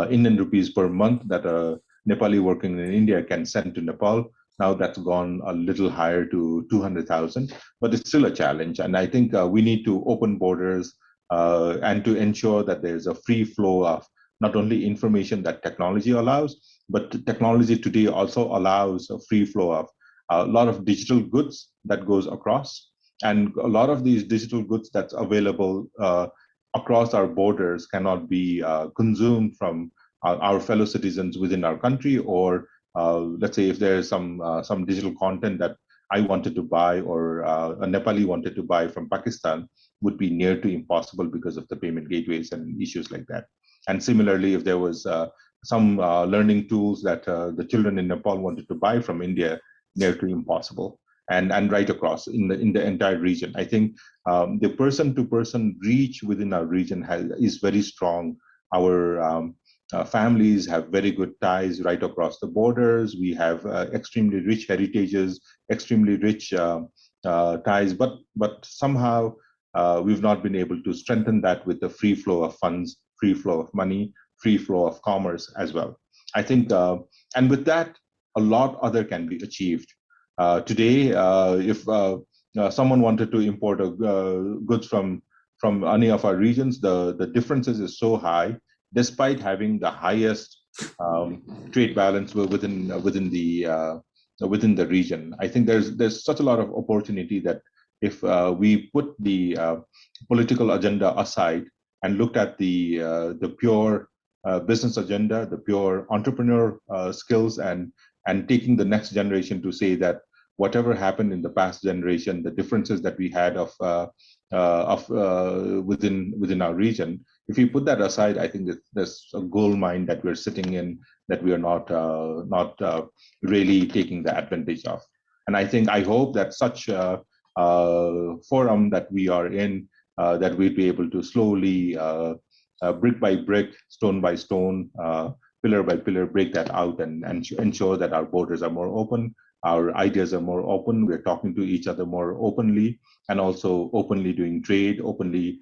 Indian rupees per month that a Nepali working in India can send to Nepal. Now that's gone a little higher to 200,000, but it's still a challenge. And I think we need to open borders and to ensure that there's a free flow of not only information that technology allows, but technology today also allows a free flow of a lot of digital goods that goes across. And a lot of these digital goods that's available across our borders cannot be consumed from our fellow citizens within our country, or let's say if there's some digital content that I wanted to buy or a Nepali wanted to buy from Pakistan, would be near to impossible because of the payment gateways and issues like that. And similarly, if there was some learning tools that the children in Nepal wanted to buy from India, near to impossible. And right across in the entire region, I think the person-to-person reach within our region is very strong. Our families have very good ties right across the borders. We have extremely rich heritages, extremely rich ties, but somehow we've not been able to strengthen that with the free flow of funds, free flow of money, free flow of commerce as well. I think, and with that, a lot other can be achieved. Today, if someone wanted to import goods from any of our regions, the differences is so high, despite having the highest trade balance within the region. I think there's such a lot of opportunity that if we put the political agenda aside and looked at the pure business agenda, the pure entrepreneur skills, and and taking the next generation to say that whatever happened in the past generation, the differences that we had within our region, if we put that aside, I think that there's a gold mine that we're sitting in that we are not really taking the advantage of. And I hope that such a forum that we are in, that we'll be able to slowly, brick by brick, stone by stone, pillar by pillar, break that out and ensure that our borders are more open, our ideas are more open, we're talking to each other more openly, and also openly doing trade, openly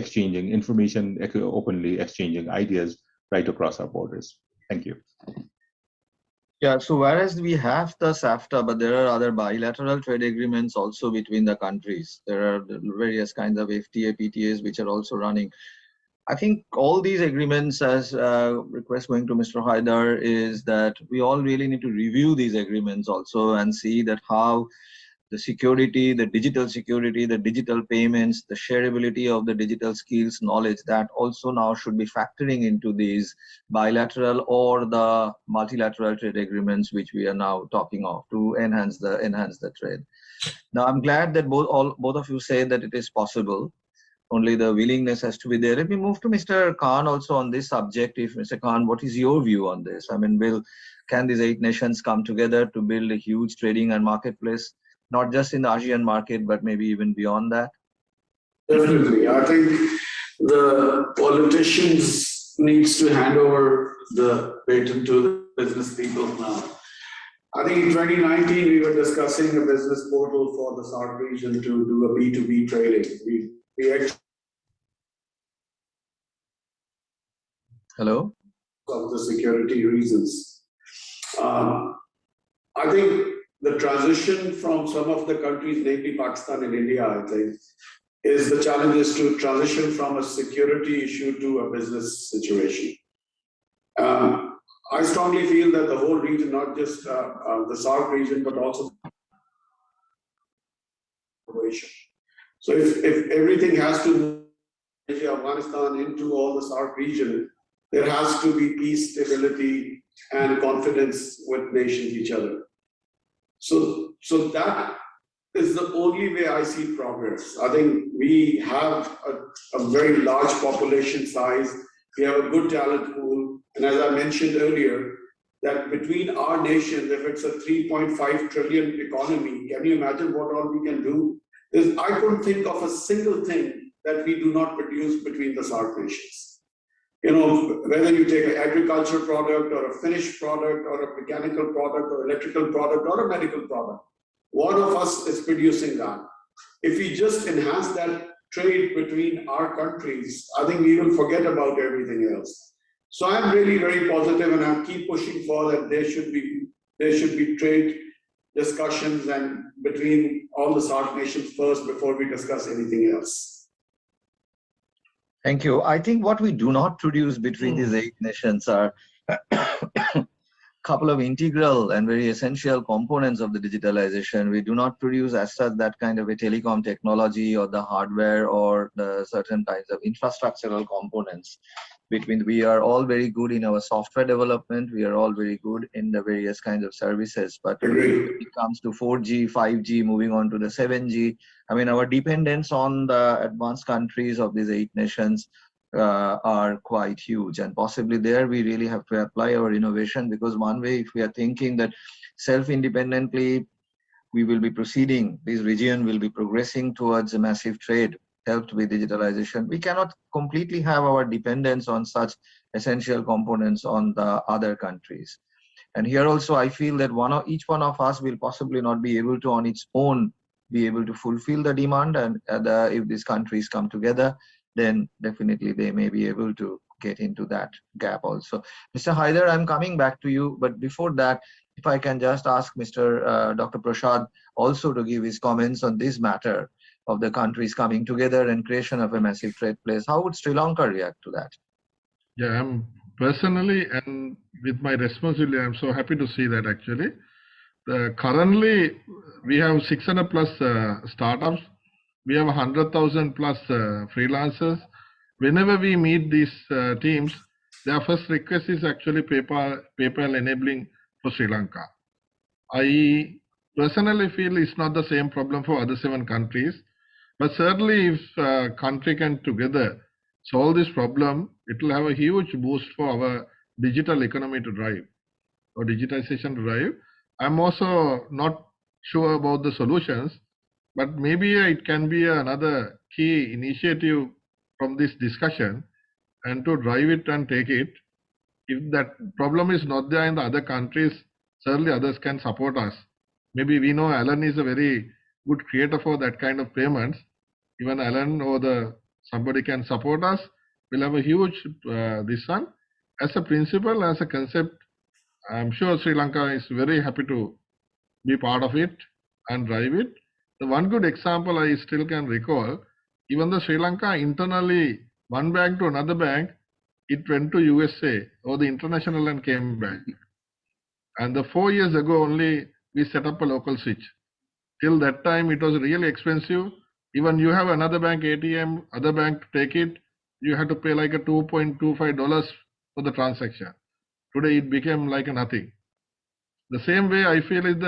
exchanging information, openly exchanging ideas right across our borders. Thank you. Yeah, so whereas we have the SAFTA, but there are other bilateral trade agreements also between the countries. There are various kinds of FTA, PTAs which are also running. I think all these agreements, as request going to Mr. Haider, is that we all really need to review these agreements also and see that how the security, the digital payments, the shareability of the digital skills, knowledge, that also now should be factoring into these bilateral or the multilateral trade agreements which we are now talking of to enhance the trade. Now, I'm glad that both of you say that it is possible. Only the willingness has to be there. Let me move to Mr. Khan also on this subject. If Mr. Khan, what is your view on this? I mean, can these 8 nations come together to build a huge trading and marketplace, not just in the ASEAN market, but maybe even beyond that? Definitely. I think the politicians needs to hand over the baton to the business people now. I think in 2019, we were discussing a business portal for the SAARC region to do a B2B trading. We actually Hello? of the security reasons. I think the transition from some of the countries, namely Pakistan and India, I think, is the challenge is to transition from a security issue to a business situation. I strongly feel that the whole region, not just the SAARC region, but also so if everything has to move Afghanistan into all the SAARC region, there has to be peace, stability, and confidence with nations each other. So that is the only way I see progress. I think we have a very large population size. We have a good talent pool. And as I mentioned earlier, that between our nations, if it's a 3.5 trillion economy, can you imagine what all we can do? I couldn't think of a single thing that we do not produce between the SAARC nations. You know, whether you take an agriculture product or a finished product or a mechanical product or electrical product or a medical product, one of us is producing that. If we just enhance that trade between our countries, I think we will forget about everything else. So I'm really very positive, and I keep pushing for that there should be trade discussions and between all the SAARC nations first before we discuss anything else. Thank you. I think what we do not produce between these 8 nations are a couple of integral and very essential components of the digitalization. We do not produce as such that kind of a telecom technology or the hardware or the certain kinds of infrastructural components. We are all very good in our software development. We are all very good in the various kinds of services. But when it comes to 4G, 5G, moving on to the 7G, I mean, our dependence on the advanced countries of these 8 nations are quite huge. And possibly there we really have to apply our innovation, because one way, if we are thinking that self-independently we will be proceeding, this region will be progressing towards a massive trade, helped with digitalization, we cannot completely have our dependence on such essential components on the other countries. And here also I feel that each one of us will possibly not be able to on its own be able to fulfill the demand, and if these countries come together, then definitely they may be able to get into that gap also. Mr. Haider, I'm coming back to you, but before that, if I can just ask Dr. Prasad also to give his comments on this matter of the countries coming together and creation of a massive trade place. How would Sri Lanka react to that? Yeah, I'm personally, and with my responsibility, I'm so happy to see that actually. Currently, we have 600 plus startups. We have 100,000 plus freelancers. Whenever we meet these teams, their first request is actually PayPal enabling for Sri Lanka. I personally feel it's not the same problem for other 7 countries, but certainly if a country can together solve this problem, it will have a huge boost for our digital economy to drive or digitization to drive. I'm also not sure about the solutions, but maybe it can be another key initiative from this discussion and to drive it and take it. If that problem is not there in the other countries, certainly others can support us. Maybe we know Alan is a very good creator for that kind of payments. Even Alan or somebody can support us. We'll have a huge this one. As a principle, as a concept, I'm sure Sri Lanka is very happy to be part of it and drive it. The one good example I still can recall, even the Sri Lanka internally, one bank to another bank, it went to USA or the international and came back. And 4 years ago only, we set up a local switch. Till that time, it was really expensive. Even you have another bank ATM, other bank to take it, you had to pay like a $2.25 for the transaction. Today, it became like nothing. The same way I feel is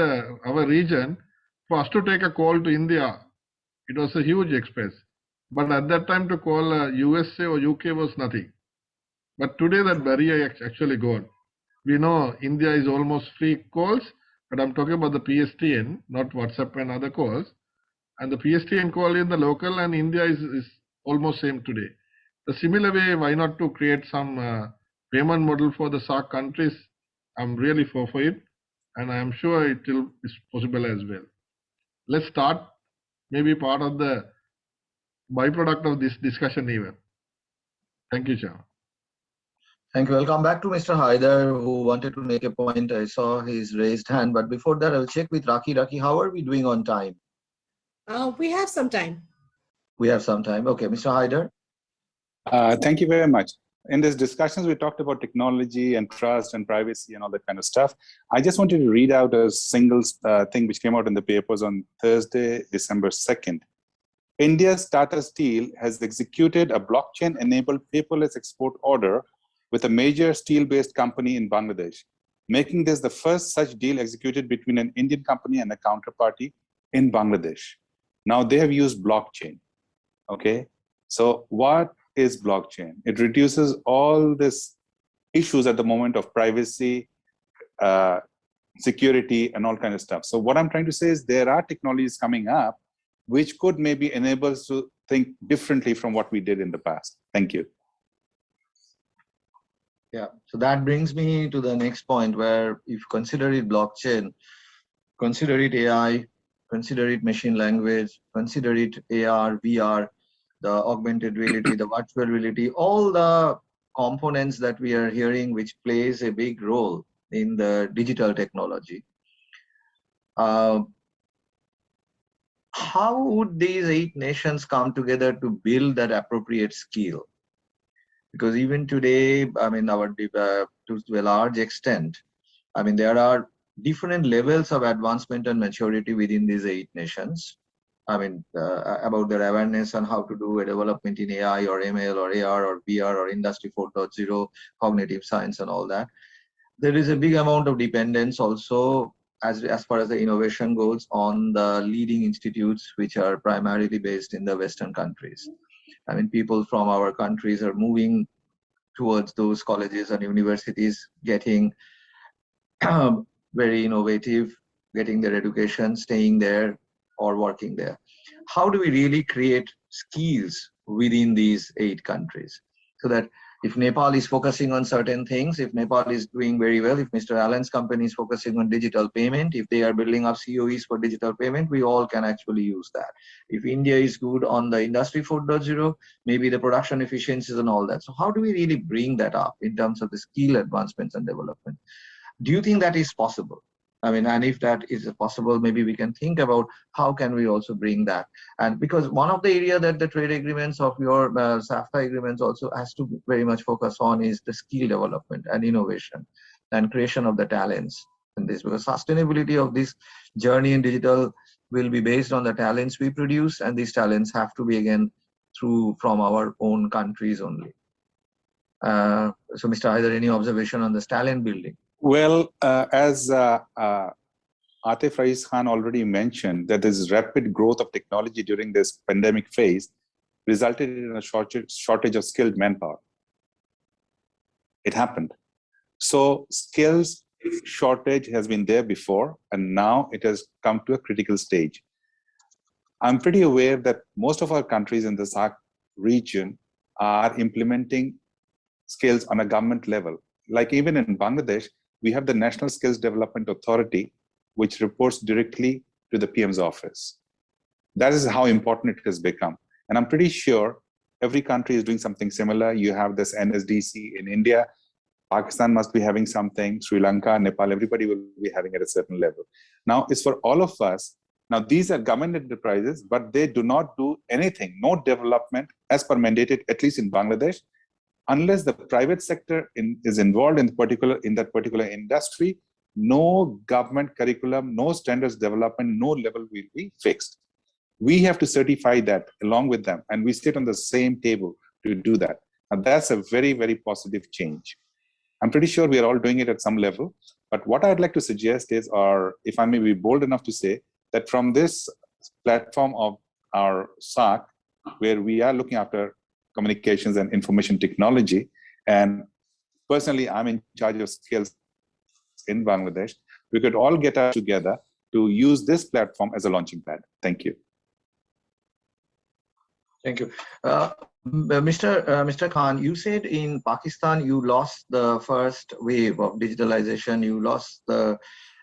our region, for us to take a call to India, it was a huge expense. But at that time to call USA or UK was nothing. But today that barrier is actually gone. We know India is almost free calls, but I'm talking about the PSTN, not WhatsApp and other calls. And the PSTN call in the local and India is almost same today. The similar way, why not to create some payment model for the SAARC countries? I'm really for it, and I'm sure it is possible as well. Let's start maybe part of the byproduct of this discussion even. Thank you, Chair. Thank you. I'll come back to Mr. Haider, who wanted to make a point. I saw his raised hand, but before that, I'll check with Raki. Raki, how are we doing on time? We have some time. We have some time. Okay, Mr. Haider. Thank you very much. In these discussions, we talked about technology and trust and privacy and all that kind of stuff. I just wanted to read out a single thing which came out in the papers on Thursday, December 2nd. India's Tata Steel has executed a blockchain-enabled paperless export order with a major steel-based company in Bangladesh, making this the first such deal executed between an Indian company and a counterparty in Bangladesh. Now, they have used blockchain, okay? So what is blockchain? It reduces all these issues at the moment of privacy, security, and all kind of stuff. So what I'm trying to say is there are technologies coming up which could maybe enable us to think differently from what we did in the past. Thank you. Yeah, so that brings me to the next point where if you consider it blockchain, consider it AI, consider it machine language, consider it AR, VR, the augmented reality, the virtual reality, all the components that we are hearing which plays a big role in the digital technology. How would these 8 nations come together to build that appropriate skill? Because even today, I mean, to a large extent, I mean, there are different levels of advancement and maturity within these 8 nations. I mean, about their awareness on how to do a development in AI or ML or AR or VR or Industry 4.0, cognitive science and all that. There is a big amount of dependence also as far as the innovation goes on the leading institutes which are primarily based in the Western countries. I mean, people from our countries are moving towards those colleges and universities, getting very innovative, getting their education, staying there or working there. How do we really create skills within these 8 countries? So that if Nepal is focusing on certain things, if Nepal is doing very well, if Mr. Allen's company is focusing on digital payment, if they are building up COEs for digital payment, we all can actually use that. If India is good on the Industry 4.0, maybe the production efficiencies and all that. So how do we really bring that up in terms of the skill advancements and development? Do you think that is possible? I mean, and if that is possible, maybe we can think about how can we also bring that. And because one of the area that the trade agreements of your SAFTA agreements also has to very much focus on is the skill development and innovation and creation of the talents in this, because sustainability of this journey in digital will be based on the talents we produce, and these talents have to be again from our own countries only. So Mr. Haider, any observation on this talent building? Well, as Atif Rais Khan already mentioned that this rapid growth of technology during this pandemic phase resulted in a shortage of skilled manpower. It happened. So skills shortage has been there before, and now it has come to a critical stage. I'm pretty aware that most of our countries in the SAARC region are implementing skills on a government level. Like even in Bangladesh, we have the National Skills Development Authority, which reports directly to the PM's office. That is how important it has become. And I'm pretty sure every country is doing something similar. You have this NSDC in India. Pakistan must be having something. Sri Lanka, Nepal, everybody will be having at a certain level. Now, it's for all of us. Now, these are government enterprises, but they do not do anything, no development as per mandated, at least in Bangladesh, unless the private sector is involved in that particular industry. No government curriculum, no standards development, no level will be fixed. We have to certify that along with them, and we sit on the same table to do that. And that's a very, very positive change. I'm pretty sure we are all doing it at some level. But what I'd like to suggest is, or if I may be bold enough to say, that from this platform of our SAARC, where we are looking after communications and information technology, and personally, I'm in charge of skills in Bangladesh, we could all get together to use this platform as a launching pad. Thank you. Thank you. Mr. Khan, you said in Pakistan you lost the first wave of digitalization, you lost the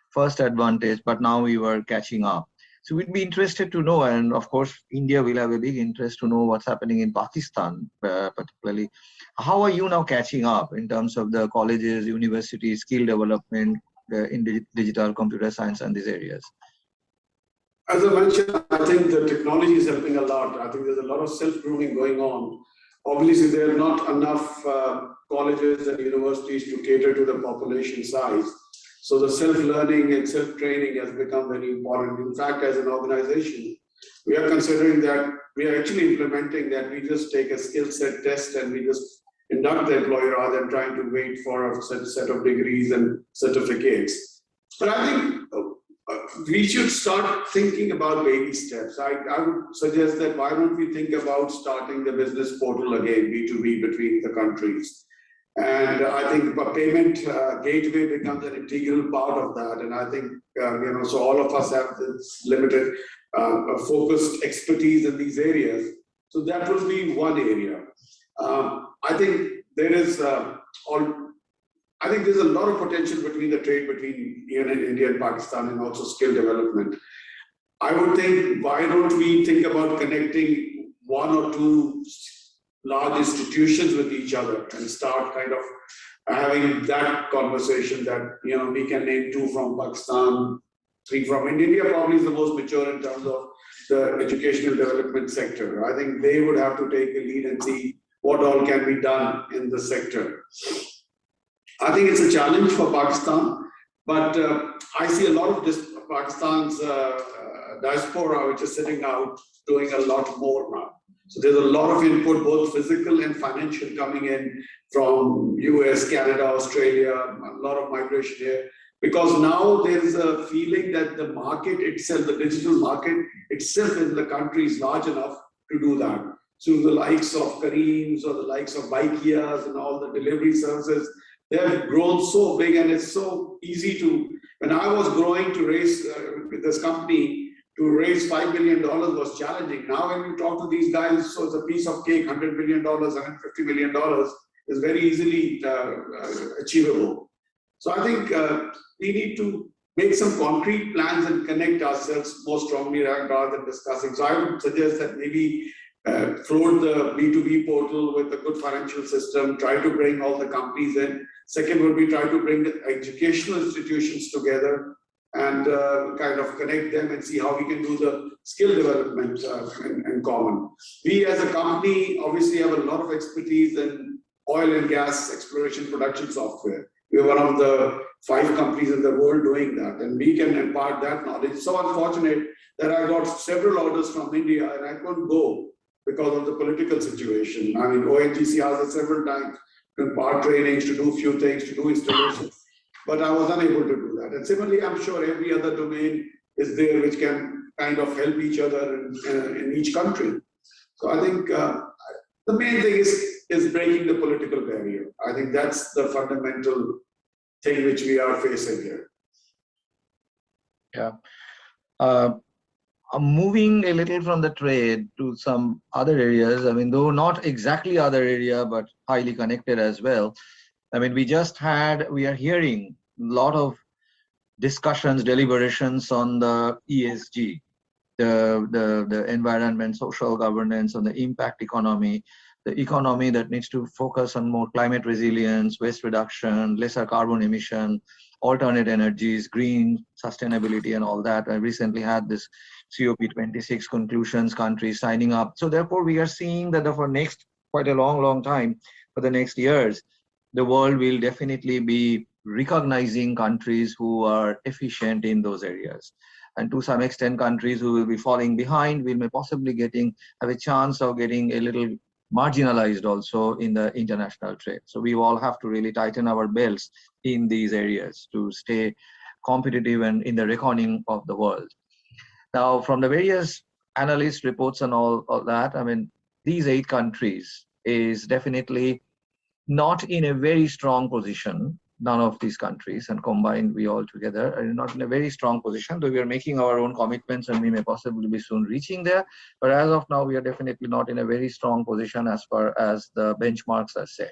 first advantage, but now you are catching up. So we'd be interested to know, and of course, India will have a big interest to know what's happening in Pakistan, particularly. How are you now catching up in terms of the colleges, universities, skill development in digital computer science and these areas? As I mentioned, I think the technology is helping a lot. I think there's a lot of self-grooming going on. Obviously, there are not enough colleges and universities to cater to the population size. So the self-learning and self-training has become very important. In fact, as an organization, we are considering that we are actually implementing that we just take a skill set test and we just induct the employee rather than trying to wait for a set of degrees and certificates. But I think we should start thinking about baby steps. I would suggest that why don't we think about starting the business portal again, B2B between the countries. And I think a payment gateway becomes an integral part of that. And I think, so all of us have this limited focused expertise in these areas. So that will be one area. I think there is I think there's a lot of potential between the trade between India and Pakistan, and also skill development. I would think, why don't we think about connecting one or two large institutions with each other and start kind of having that conversation that, we can name 2 from Pakistan, 3 from India. India probably is the most mature in terms of the educational development sector. I think they would have to take the lead and see what all can be done in the sector. I think it's a challenge for Pakistan, but I see a lot of Pakistan's diaspora, which is sitting out, doing a lot more now. So there's a lot of input, both physical and financial, coming in from US, Canada, Australia, a lot of migration here. Because now there's a feeling that the market itself, the digital market itself in the country is large enough to do that. So the likes of Kareem's or the likes of Bikeas and all the delivery services, they have grown so big, and it's so easy to, when I was growing to raise with this company, to raise $5 million was challenging. Now when you talk to these guys, so it's a piece of cake, $100 million, $150 million is very easily achievable. So I think we need to make some concrete plans and connect ourselves more strongly rather than discussing. So I would suggest that maybe float the B2B portal with a good financial system, try to bring all the companies in. Second would be try to bring the educational institutions together and kind of connect them and see how we can do the skill development in common. We as a company obviously have a lot of expertise in oil and gas exploration production software. We're one of the 5 companies in the world doing that, and we can impart that knowledge. So unfortunate that I got several orders from India and I couldn't go because of the political situation. I mean, ONGC asked us several times to impart trainings, to do a few things, to do installations. but I was unable to do that. And similarly, I'm sure every other domain is there which can kind of help each other in each country. So I think the main thing is breaking the political barrier. I think that's the fundamental thing which we are facing here. Yeah. I'm moving a little from the trade to some other areas. I mean, though not exactly other area, but highly connected as well. I mean, we are hearing a lot of discussions, deliberations on the ESG, the environment, social governance, on the impact economy, the economy that needs to focus on more climate resilience, waste reduction, lesser carbon emission, alternate energies, green sustainability and all that. I recently had this COP26 conclusions, countries signing up. So therefore we are seeing that for next quite a long time, for the next years, the world will definitely be recognizing countries who are efficient in those areas. And to some extent, countries who will be falling behind will may possibly have a chance of getting a little marginalized also in the international trade. So we all have to really tighten our belts in these areas to stay competitive and in the reckoning of the world. Now, from the various analyst reports and all that, I mean, these 8 countries is definitely not in a very strong position. None of these countries, and combined we all together, are not in a very strong position, though we are making our own commitments and we may possibly be soon reaching there. But as of now, we are definitely not in a very strong position as far as the benchmarks are set.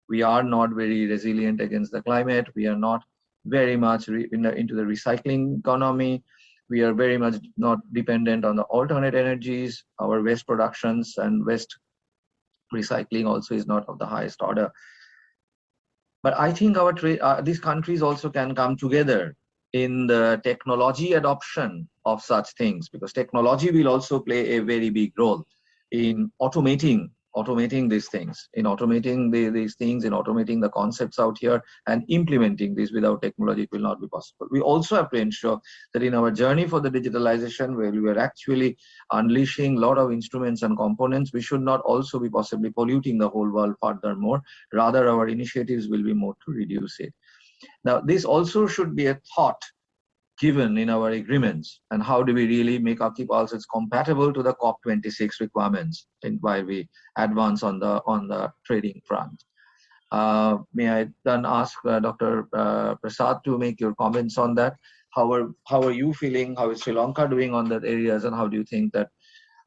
We are not very resilient against the climate. We are not very much into the recycling economy. We are very much not dependent on the alternate energies. Our waste productions and waste recycling also is not of the highest order. But I think these countries also can come together in the technology adoption of such things, because technology will also play a very big role in automating these things, in automating these things, in automating the concepts out here, and implementing this. Without technology, it will not be possible. We also have to ensure that in our journey for the digitalization, where we are actually unleashing a lot of instruments and components, we should not also be possibly polluting the whole world furthermore. Rather, our initiatives will be more to reduce it. Now, this also should be a thought given in our agreements, and how do we really make our key policies compatible to the COP26 requirements while we advance on the trading front. May I then ask Dr. Prasad to make your comments on that? How are you feeling? How is Sri Lanka doing on that areas, and how do you think that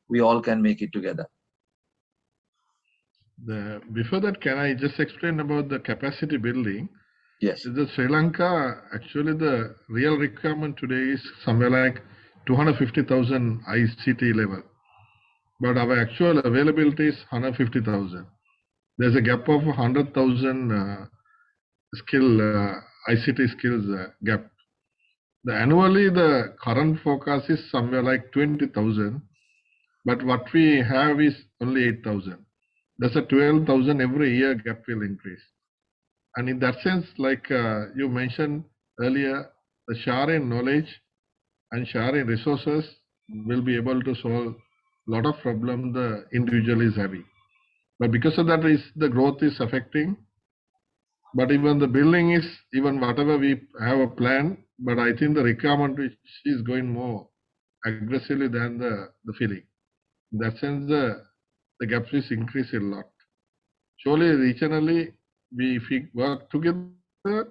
we all can make it together? Before that, can I just explain about the capacity building? Yes. The Sri Lanka, actually the real requirement today is somewhere like 250,000 ICT level. But our actual availability is 150,000. There's a gap of 100,000 ICT skills gap. Annually, the current forecast is somewhere like 20,000. But what we have is only 8,000. That's a 12,000 every year gap will increase. And in that sense, like you mentioned earlier, the sharing knowledge and sharing resources will be able to solve a lot of problems the individual is having. But because of that, the growth is affecting. But even the building is, even whatever we have a plan, but I think the requirement which is going more aggressively than the feeling. In that sense, the gaps is increasing a lot. Surely, regionally, if we work together,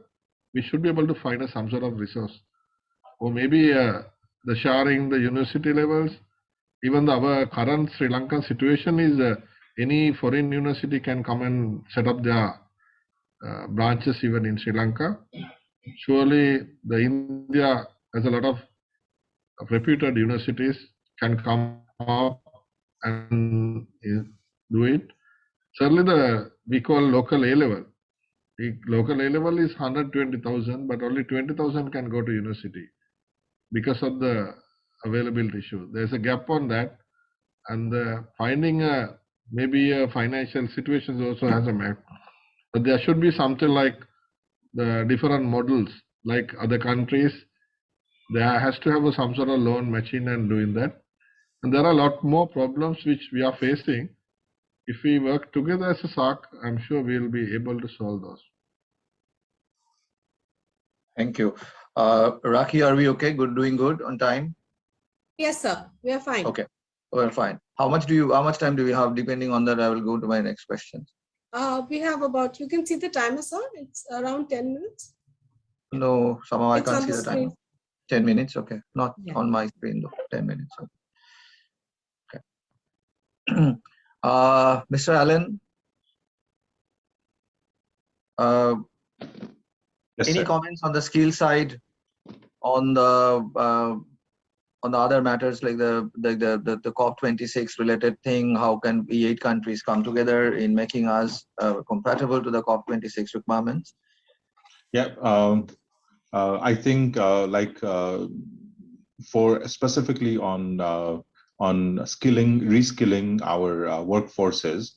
we should be able to find some sort of resource. Or maybe the sharing, the university levels, even our current Sri Lankan situation is any foreign university can come and set up their branches even in Sri Lanka. Surely the India has a lot of reputed universities can come up and do it. Certainly we call local A level. Local A level is 120,000, but only 20,000 can go to university because of the availability issue. There's a gap on that, and finding maybe a financial situation also has a map. But there should be something like the different models, like other countries. There has to have some sort of loan machine and doing that. And there are a lot more problems which we are facing. If we work together as a SAARC, I'm sure we'll be able to solve those. Thank you. Raki, are we okay? Good, doing good on time? Yes, sir. We are fine. Okay, well, fine. How much time do we have? Depending on that, I will go to my next question. We have about, you can see the timer, sir. It's around 10 minutes. No, somehow I It's can't on see the the screen. time. 10 minutes, okay. Not Yeah. on my screen though, 10 minutes. Okay. Mr. Allen, Yes, any sir. comments on the skill side, on the other matters like the COP26 related thing? How can we 8 countries come together in making us compatible to the COP26 requirements? Yeah, I think for specifically on reskilling our workforces.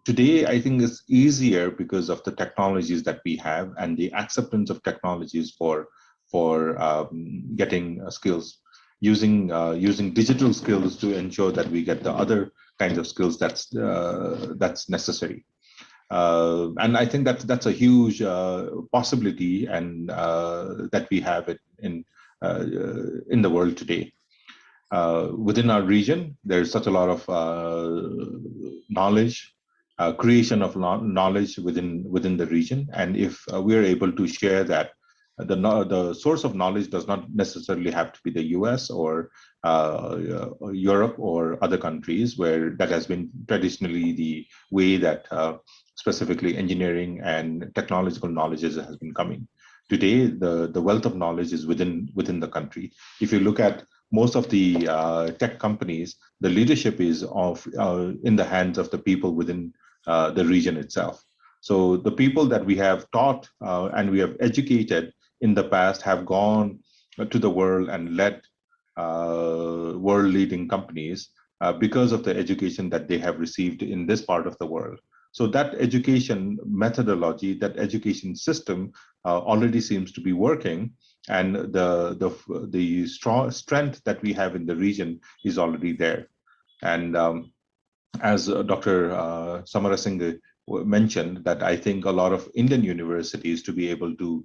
Today, I think it's easier because of the technologies that we have and the acceptance of technologies for getting skills, using digital skills to ensure that we get the other kinds of skills that's necessary. And I think that's a huge possibility and that we have it in the world today. Within our region, there's such a lot of knowledge, creation of knowledge within the region, and if we're able to share that, the source of knowledge does not necessarily have to be the US or Europe or other countries where that has been traditionally the way that specifically engineering and technological knowledges has been coming. Today, the wealth of knowledge is within the country. If you look at most of the tech companies, the leadership is in the hands of the people within the region itself. So the people that we have taught and we have educated in the past have gone to the world and led world-leading companies because of the education that they have received in this part of the world. So that education methodology, that education system already seems to be working, and the strong strength that we have in the region is already there. And as Dr. Samarasinghe mentioned, that I think a lot of Indian universities to be able to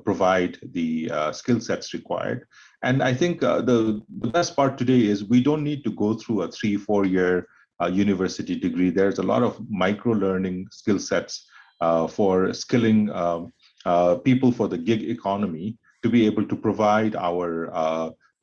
provide the skill sets required. And I think the best part today is we don't need to go through a 3-4 year university degree. There's a lot of micro learning skill sets for skilling people for the gig economy to be able to provide our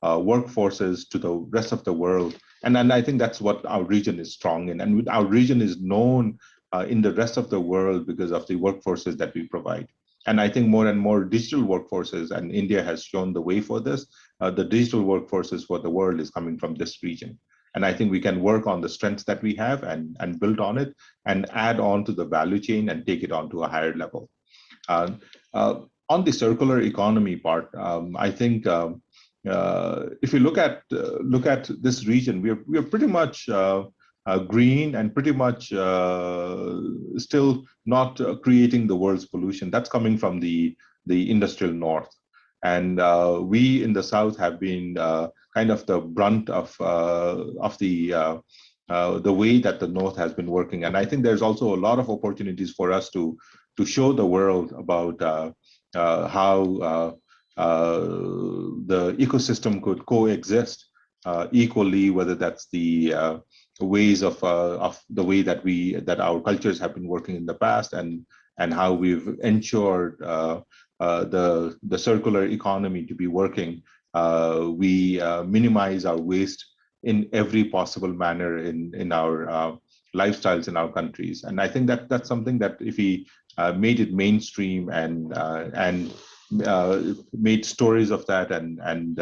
workforces to the rest of the world. And I think that's what our region is strong in. And our region is known in the rest of the world because of the workforces that we provide. And I think more and more digital workforces, and India has shown the way for this, the digital workforces for the world is coming from this region. And I think we can work on the strengths that we have and build on it and add on to the value chain and take it on to a higher level. On the circular economy part, I think if you look at this region, we are pretty much green and pretty much still not creating the world's pollution. That's coming from the industrial north, and we in the south have been kind of the brunt of the way that the north has been working. And I think there's also a lot of opportunities for us to show the world about how the ecosystem could coexist equally, whether that's the ways of the way that our cultures have been working in the past, and how we've ensured the circular economy to be working. We minimize our waste in every possible manner in our lifestyles in our countries. And I think that's something that if we made it mainstream and made stories of that and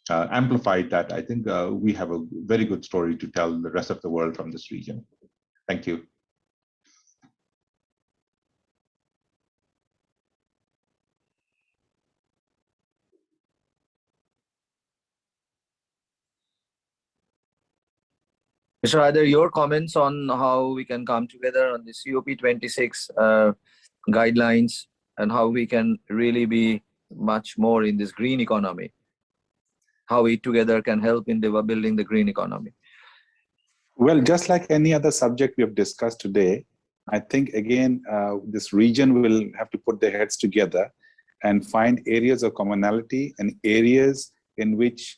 amplified that, I think we have a very good story to tell the rest of the world from this region. Thank you. Mr. Haider, your comments on how we can come together on the COP26 guidelines and how we can really be much more in this green economy, how we together can help in building the green economy. Well, just like any other subject we have discussed today, I think again, this region will have to put their heads together and find areas of commonality and areas in which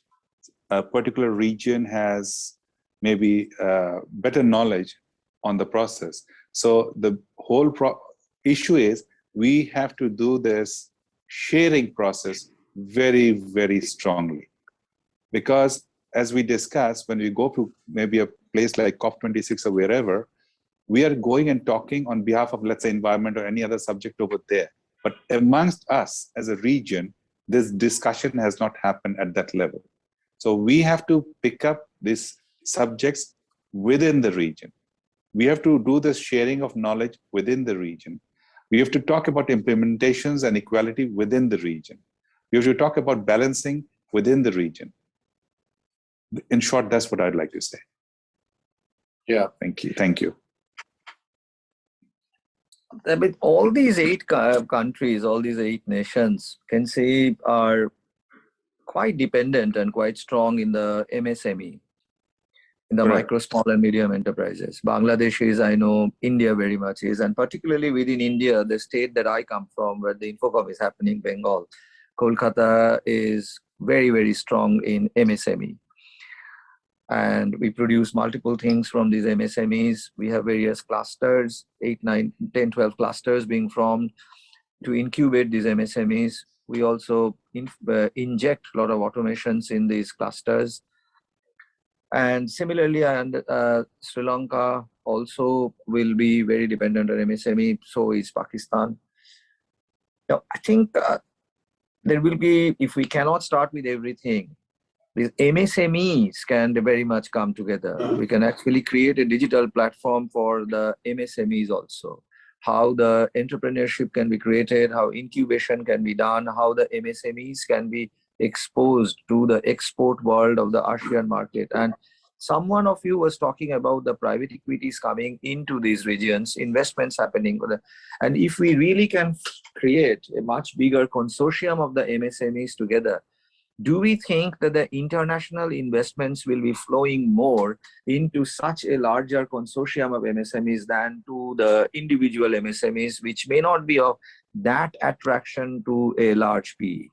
a particular region has maybe better knowledge on the process. So the whole issue is we have to do this sharing process very, very strongly. Because as we discussed, when we go to maybe a place like COP26 or wherever, we are going and talking on behalf of, let's say, environment or any other subject over there. But amongst us as a region, this discussion has not happened at that level. So we have to pick up these subjects within the region. We have to do this sharing of knowledge within the region. We have to talk about implementations and equality within the region. We have to talk about balancing within the region. In short, that's what I'd like to say. Yeah. Thank you. Thank you. With all these 8 countries, all these 8 nations, can say are quite dependent and quite strong in the MSME, in the micro, small and medium enterprises. Bangladesh is, I know, India very much is, and particularly within India, the state that I come from, where the INFOCOM is happening, Bengal, Kolkata is very, very strong in MSME. And we produce multiple things from these MSMEs. We have various clusters, 8, 9, 10, 12 clusters being formed to incubate these MSMEs. We also inject a lot of automations in these clusters. And similarly, Sri Lanka also will be very dependent on MSME, so is Pakistan. Now, I think there will be, if we cannot start with everything, these MSMEs can very much come together. We can actually create a digital platform for the MSMEs also. How the entrepreneurship can be created, how incubation can be done, how the MSMEs can be exposed to the export world of the Asian market. And someone of you was talking about the private equities coming into these regions, investments happening. And if we really can create a much bigger consortium of the MSMEs together, do we think that the international investments will be flowing more into such a larger consortium of MSMEs than to the individual MSMEs, which may not be of that attraction to a large PE?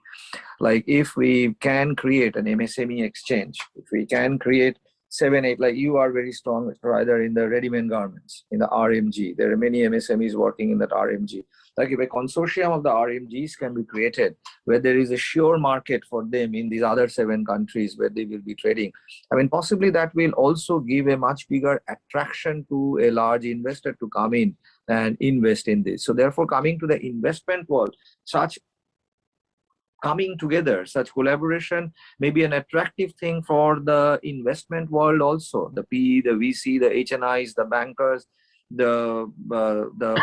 Like if we can create an MSME exchange, if we can create 7, 8, like you are very strong, Mr. Haider, in the ready-made garments, in the RMG. There are many MSMEs working in that RMG. Like if a consortium of the RMGs can be created, where there is a sure market for them in these other 7 countries where they will be trading, I mean, possibly that will also give a much bigger attraction to a large investor to come in and invest in this. So therefore, coming to the investment world, such coming together, such collaboration may be an attractive thing for the investment world also. The PE, the VC, the HNIs, the bankers, the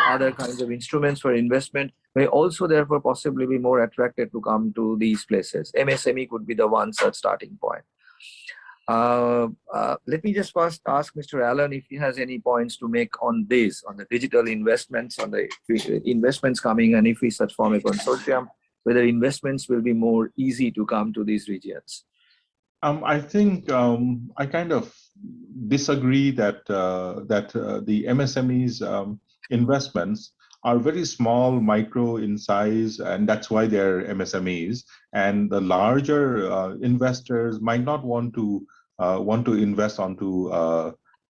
other kinds of instruments for investment may also therefore possibly be more attracted to come to these places. MSME could be the one such starting point. Let me just first ask Mr. Allen if he has any points to make on this, on the digital investments, on the investments coming, and if we such form a consortium, whether investments will be more easy to come to these regions. I think I kind of disagree that the MSMEs investments are very small, micro in size, and that's why they're MSMEs. And the larger investors might not want to invest onto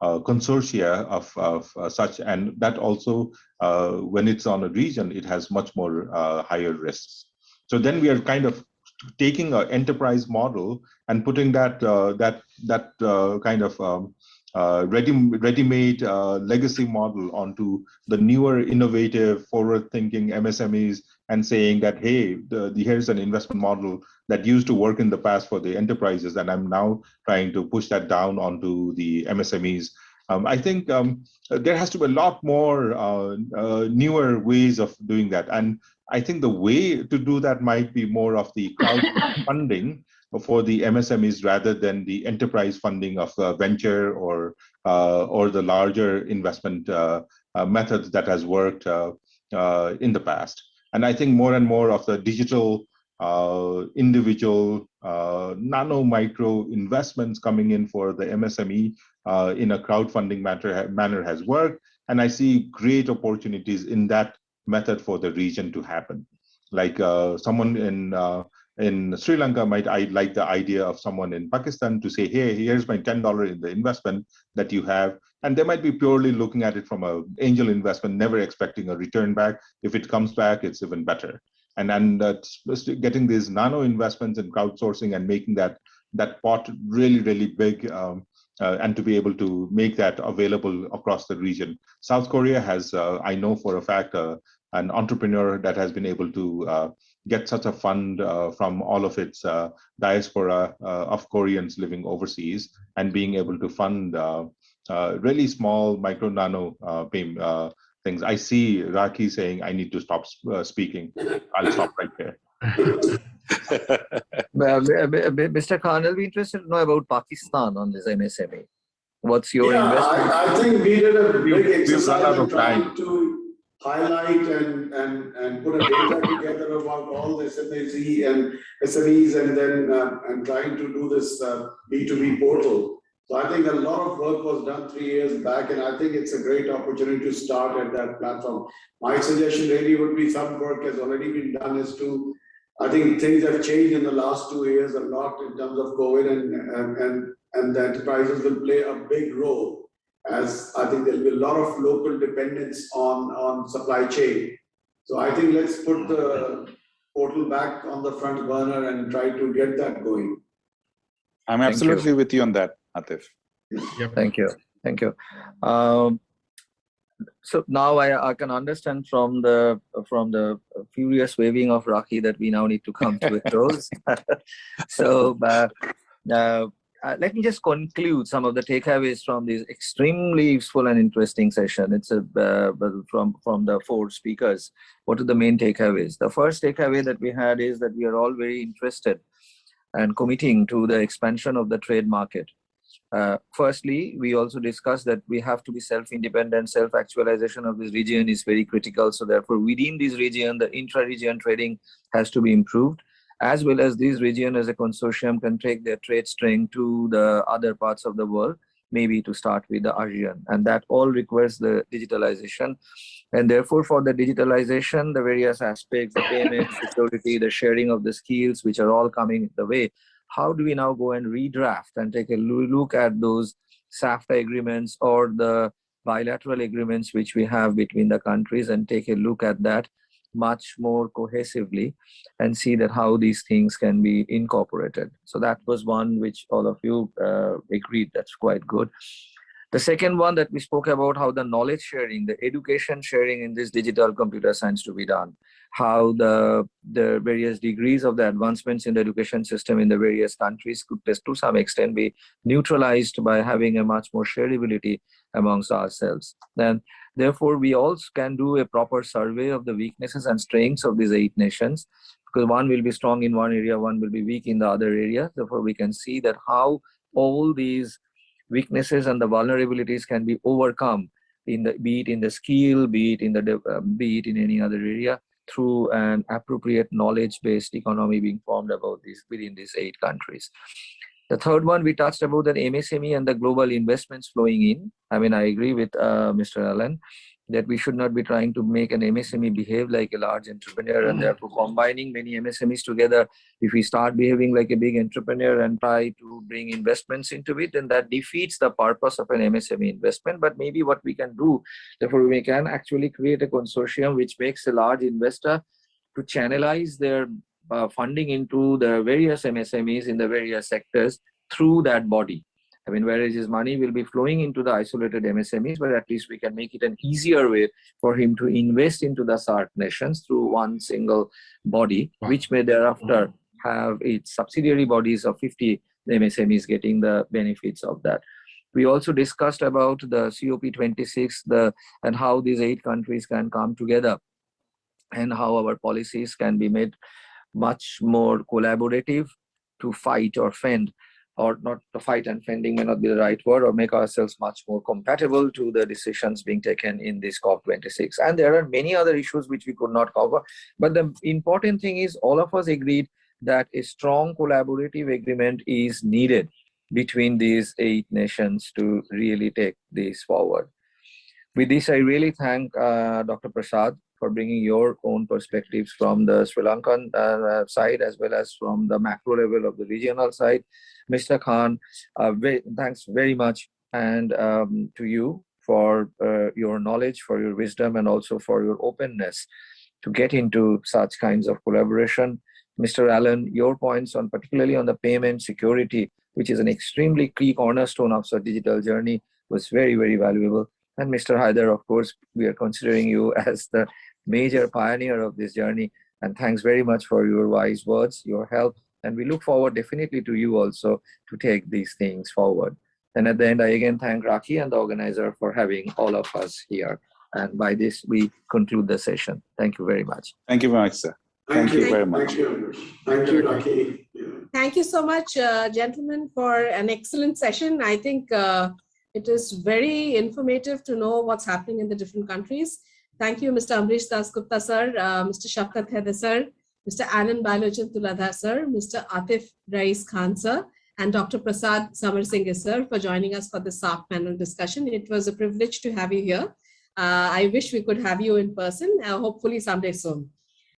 consortia of such, and that also when it's on a region, it has much more higher risks. So then we are kind of taking an enterprise model and putting that kind of ready-made legacy model onto the newer, innovative, forward-thinking MSMEs and saying that, hey, here's an investment model that used to work in the past for the enterprises, and I'm now trying to push that down onto the MSMEs. I think there has to be a lot more newer ways of doing that. And I think the way to do that might be more of the crowdfunding for the MSMEs rather than the enterprise funding of venture or the larger investment methods that has worked in the past. And I think more and more of the digital individual nano micro investments coming in for the MSME in a crowdfunding manner has worked. And I see great opportunities in that method for the region to happen. Like someone in Sri Lanka might like the idea of someone in Pakistan to say, hey, here's my $10 in the investment that you have. And they might be purely looking at it from an angel investment, never expecting a return back. If it comes back, it's even better. And getting these nano investments and crowdsourcing and making that pot really, really big, and to be able to make that available across the region. South Korea has, I know for a fact, an entrepreneur that has been able to get such a fund from all of its diaspora of Koreans living overseas, and being able to fund really small micro nano things. I see Raki saying, I need to stop speaking. I'll stop right there. Mr. Khan, I'll be interested to know about Pakistan on this MSME. What's your investment? I think we did a big exercise run out of in trying time to highlight and put a data together about all the SMEs and then and trying to do this B2B portal. So I think a lot of work was done 3 years back, and I think it's a great opportunity to start at that platform. My suggestion really would be, some work has already been done, is to, I think things have changed in the last 2 years a lot in terms of COVID, and the enterprises will play a big role, as I think there'll be a lot of local dependence on supply chain. So I think let's put the portal back on the front burner and try to get that going. I'm absolutely with you on that, Atif. Yep. Thank you. Thank you. So now I can understand from the furious waving of Raki that we now need to come to a close. So let me just conclude some of the takeaways from this extremely useful and interesting session. It's from the 4 speakers. What are the main takeaways? The first takeaway that we had is that we are all very interested and committing to the expansion of the trade market. Firstly, we also discussed that we have to be self-independent. Self-actualization of this region is very critical. So therefore, within this region, the intra-region trading has to be improved, as well as this region as a consortium can take their trade strength to the other parts of the world, maybe to start with the ASEAN. And that all requires the digitalization. And therefore, for the digitalization, the various aspects, the payment, security, the sharing of the skills, which are all coming the way, how do we now go and redraft and take a look at those SAFTA agreements or the bilateral agreements which we have between the countries, and take a look at that much more cohesively and see that how these things can be incorporated. So that was one which all of you agreed that's quite good. The second one that we spoke about, how the knowledge sharing, the education sharing in this digital computer science to be done, how the various degrees of the advancements in the education system in the various countries could to some extent be neutralized by having a much more shareability amongst ourselves. Then therefore, we also can do a proper survey of the weaknesses and strengths of these 8 nations, because one will be strong in one area, one will be weak in the other area. Therefore, we can see that how all these weaknesses and the vulnerabilities can be overcome, be it in the skill, be it in any other area, through an appropriate knowledge-based economy being formed about this within these 8 countries. The third one, we touched about the MSME and the global investments flowing in. I mean, I agree with Mr. Allen that we should not be trying to make an MSME behave like a large entrepreneur, and therefore combining many MSMEs together. If we start behaving like a big entrepreneur and try to bring investments into it, then that defeats the purpose of an MSME investment. But maybe what we can do, therefore we can actually create a consortium which makes a large investor to channelize their funding into the various MSMEs in the various sectors through that body. I mean, whereas his money will be flowing into the isolated MSMEs, but at least we can make it an easier way for him to invest into the SAARC nations through one single body, which may thereafter have its subsidiary bodies of 50 MSMEs getting the benefits of that. We also discussed about the COP26 and how these 8 countries can come together, and how our policies can be made much more collaborative to fight or fend, or not to fight and fending may not be the right word, or make ourselves much more compatible to the decisions being taken in this COP26. And there are many other issues which we could not cover. But the important thing is all of us agreed that a strong collaborative agreement is needed between these 8 nations to really take this forward. With this, I really thank Dr. Prasad for bringing your own perspectives from the Sri Lankan side as well as from the macro level of the regional side. Mr. Khan, thanks very much, and to you for your knowledge, for your wisdom, and also for your openness to get into such kinds of collaboration. Mr. Allen, your points on particularly on the payment security, which is an extremely key cornerstone of such digital journey, was very, very valuable. And Mr. Haider, of course, we are considering you as the major pioneer of this journey. And thanks very much for your wise words, your help. And we look forward definitely to you also to take these things forward. And at the end, I again thank Rakhi and the organizer for having all of us here. And by this, we conclude the session. Thank you very much. Thank you very much, sir. Thank you very much. Thank you. Thank you, Rakhi. Thank you so much, gentlemen, for an excellent session. I think it is very informative to know what's happening in the different countries. Thank you, Mr. Amabarish Dasgupta, sir, Mr. Shafquat Haider, sir, Mr. Anand Bailochan Tuladhar, sir, Mr. Atis Rais Khan, sir, and Dr. Prasad Samarasinghe, sir, for joining us for the SAARC panel discussion. It was a privilege to have you here. I wish we could have you in person, hopefully someday soon.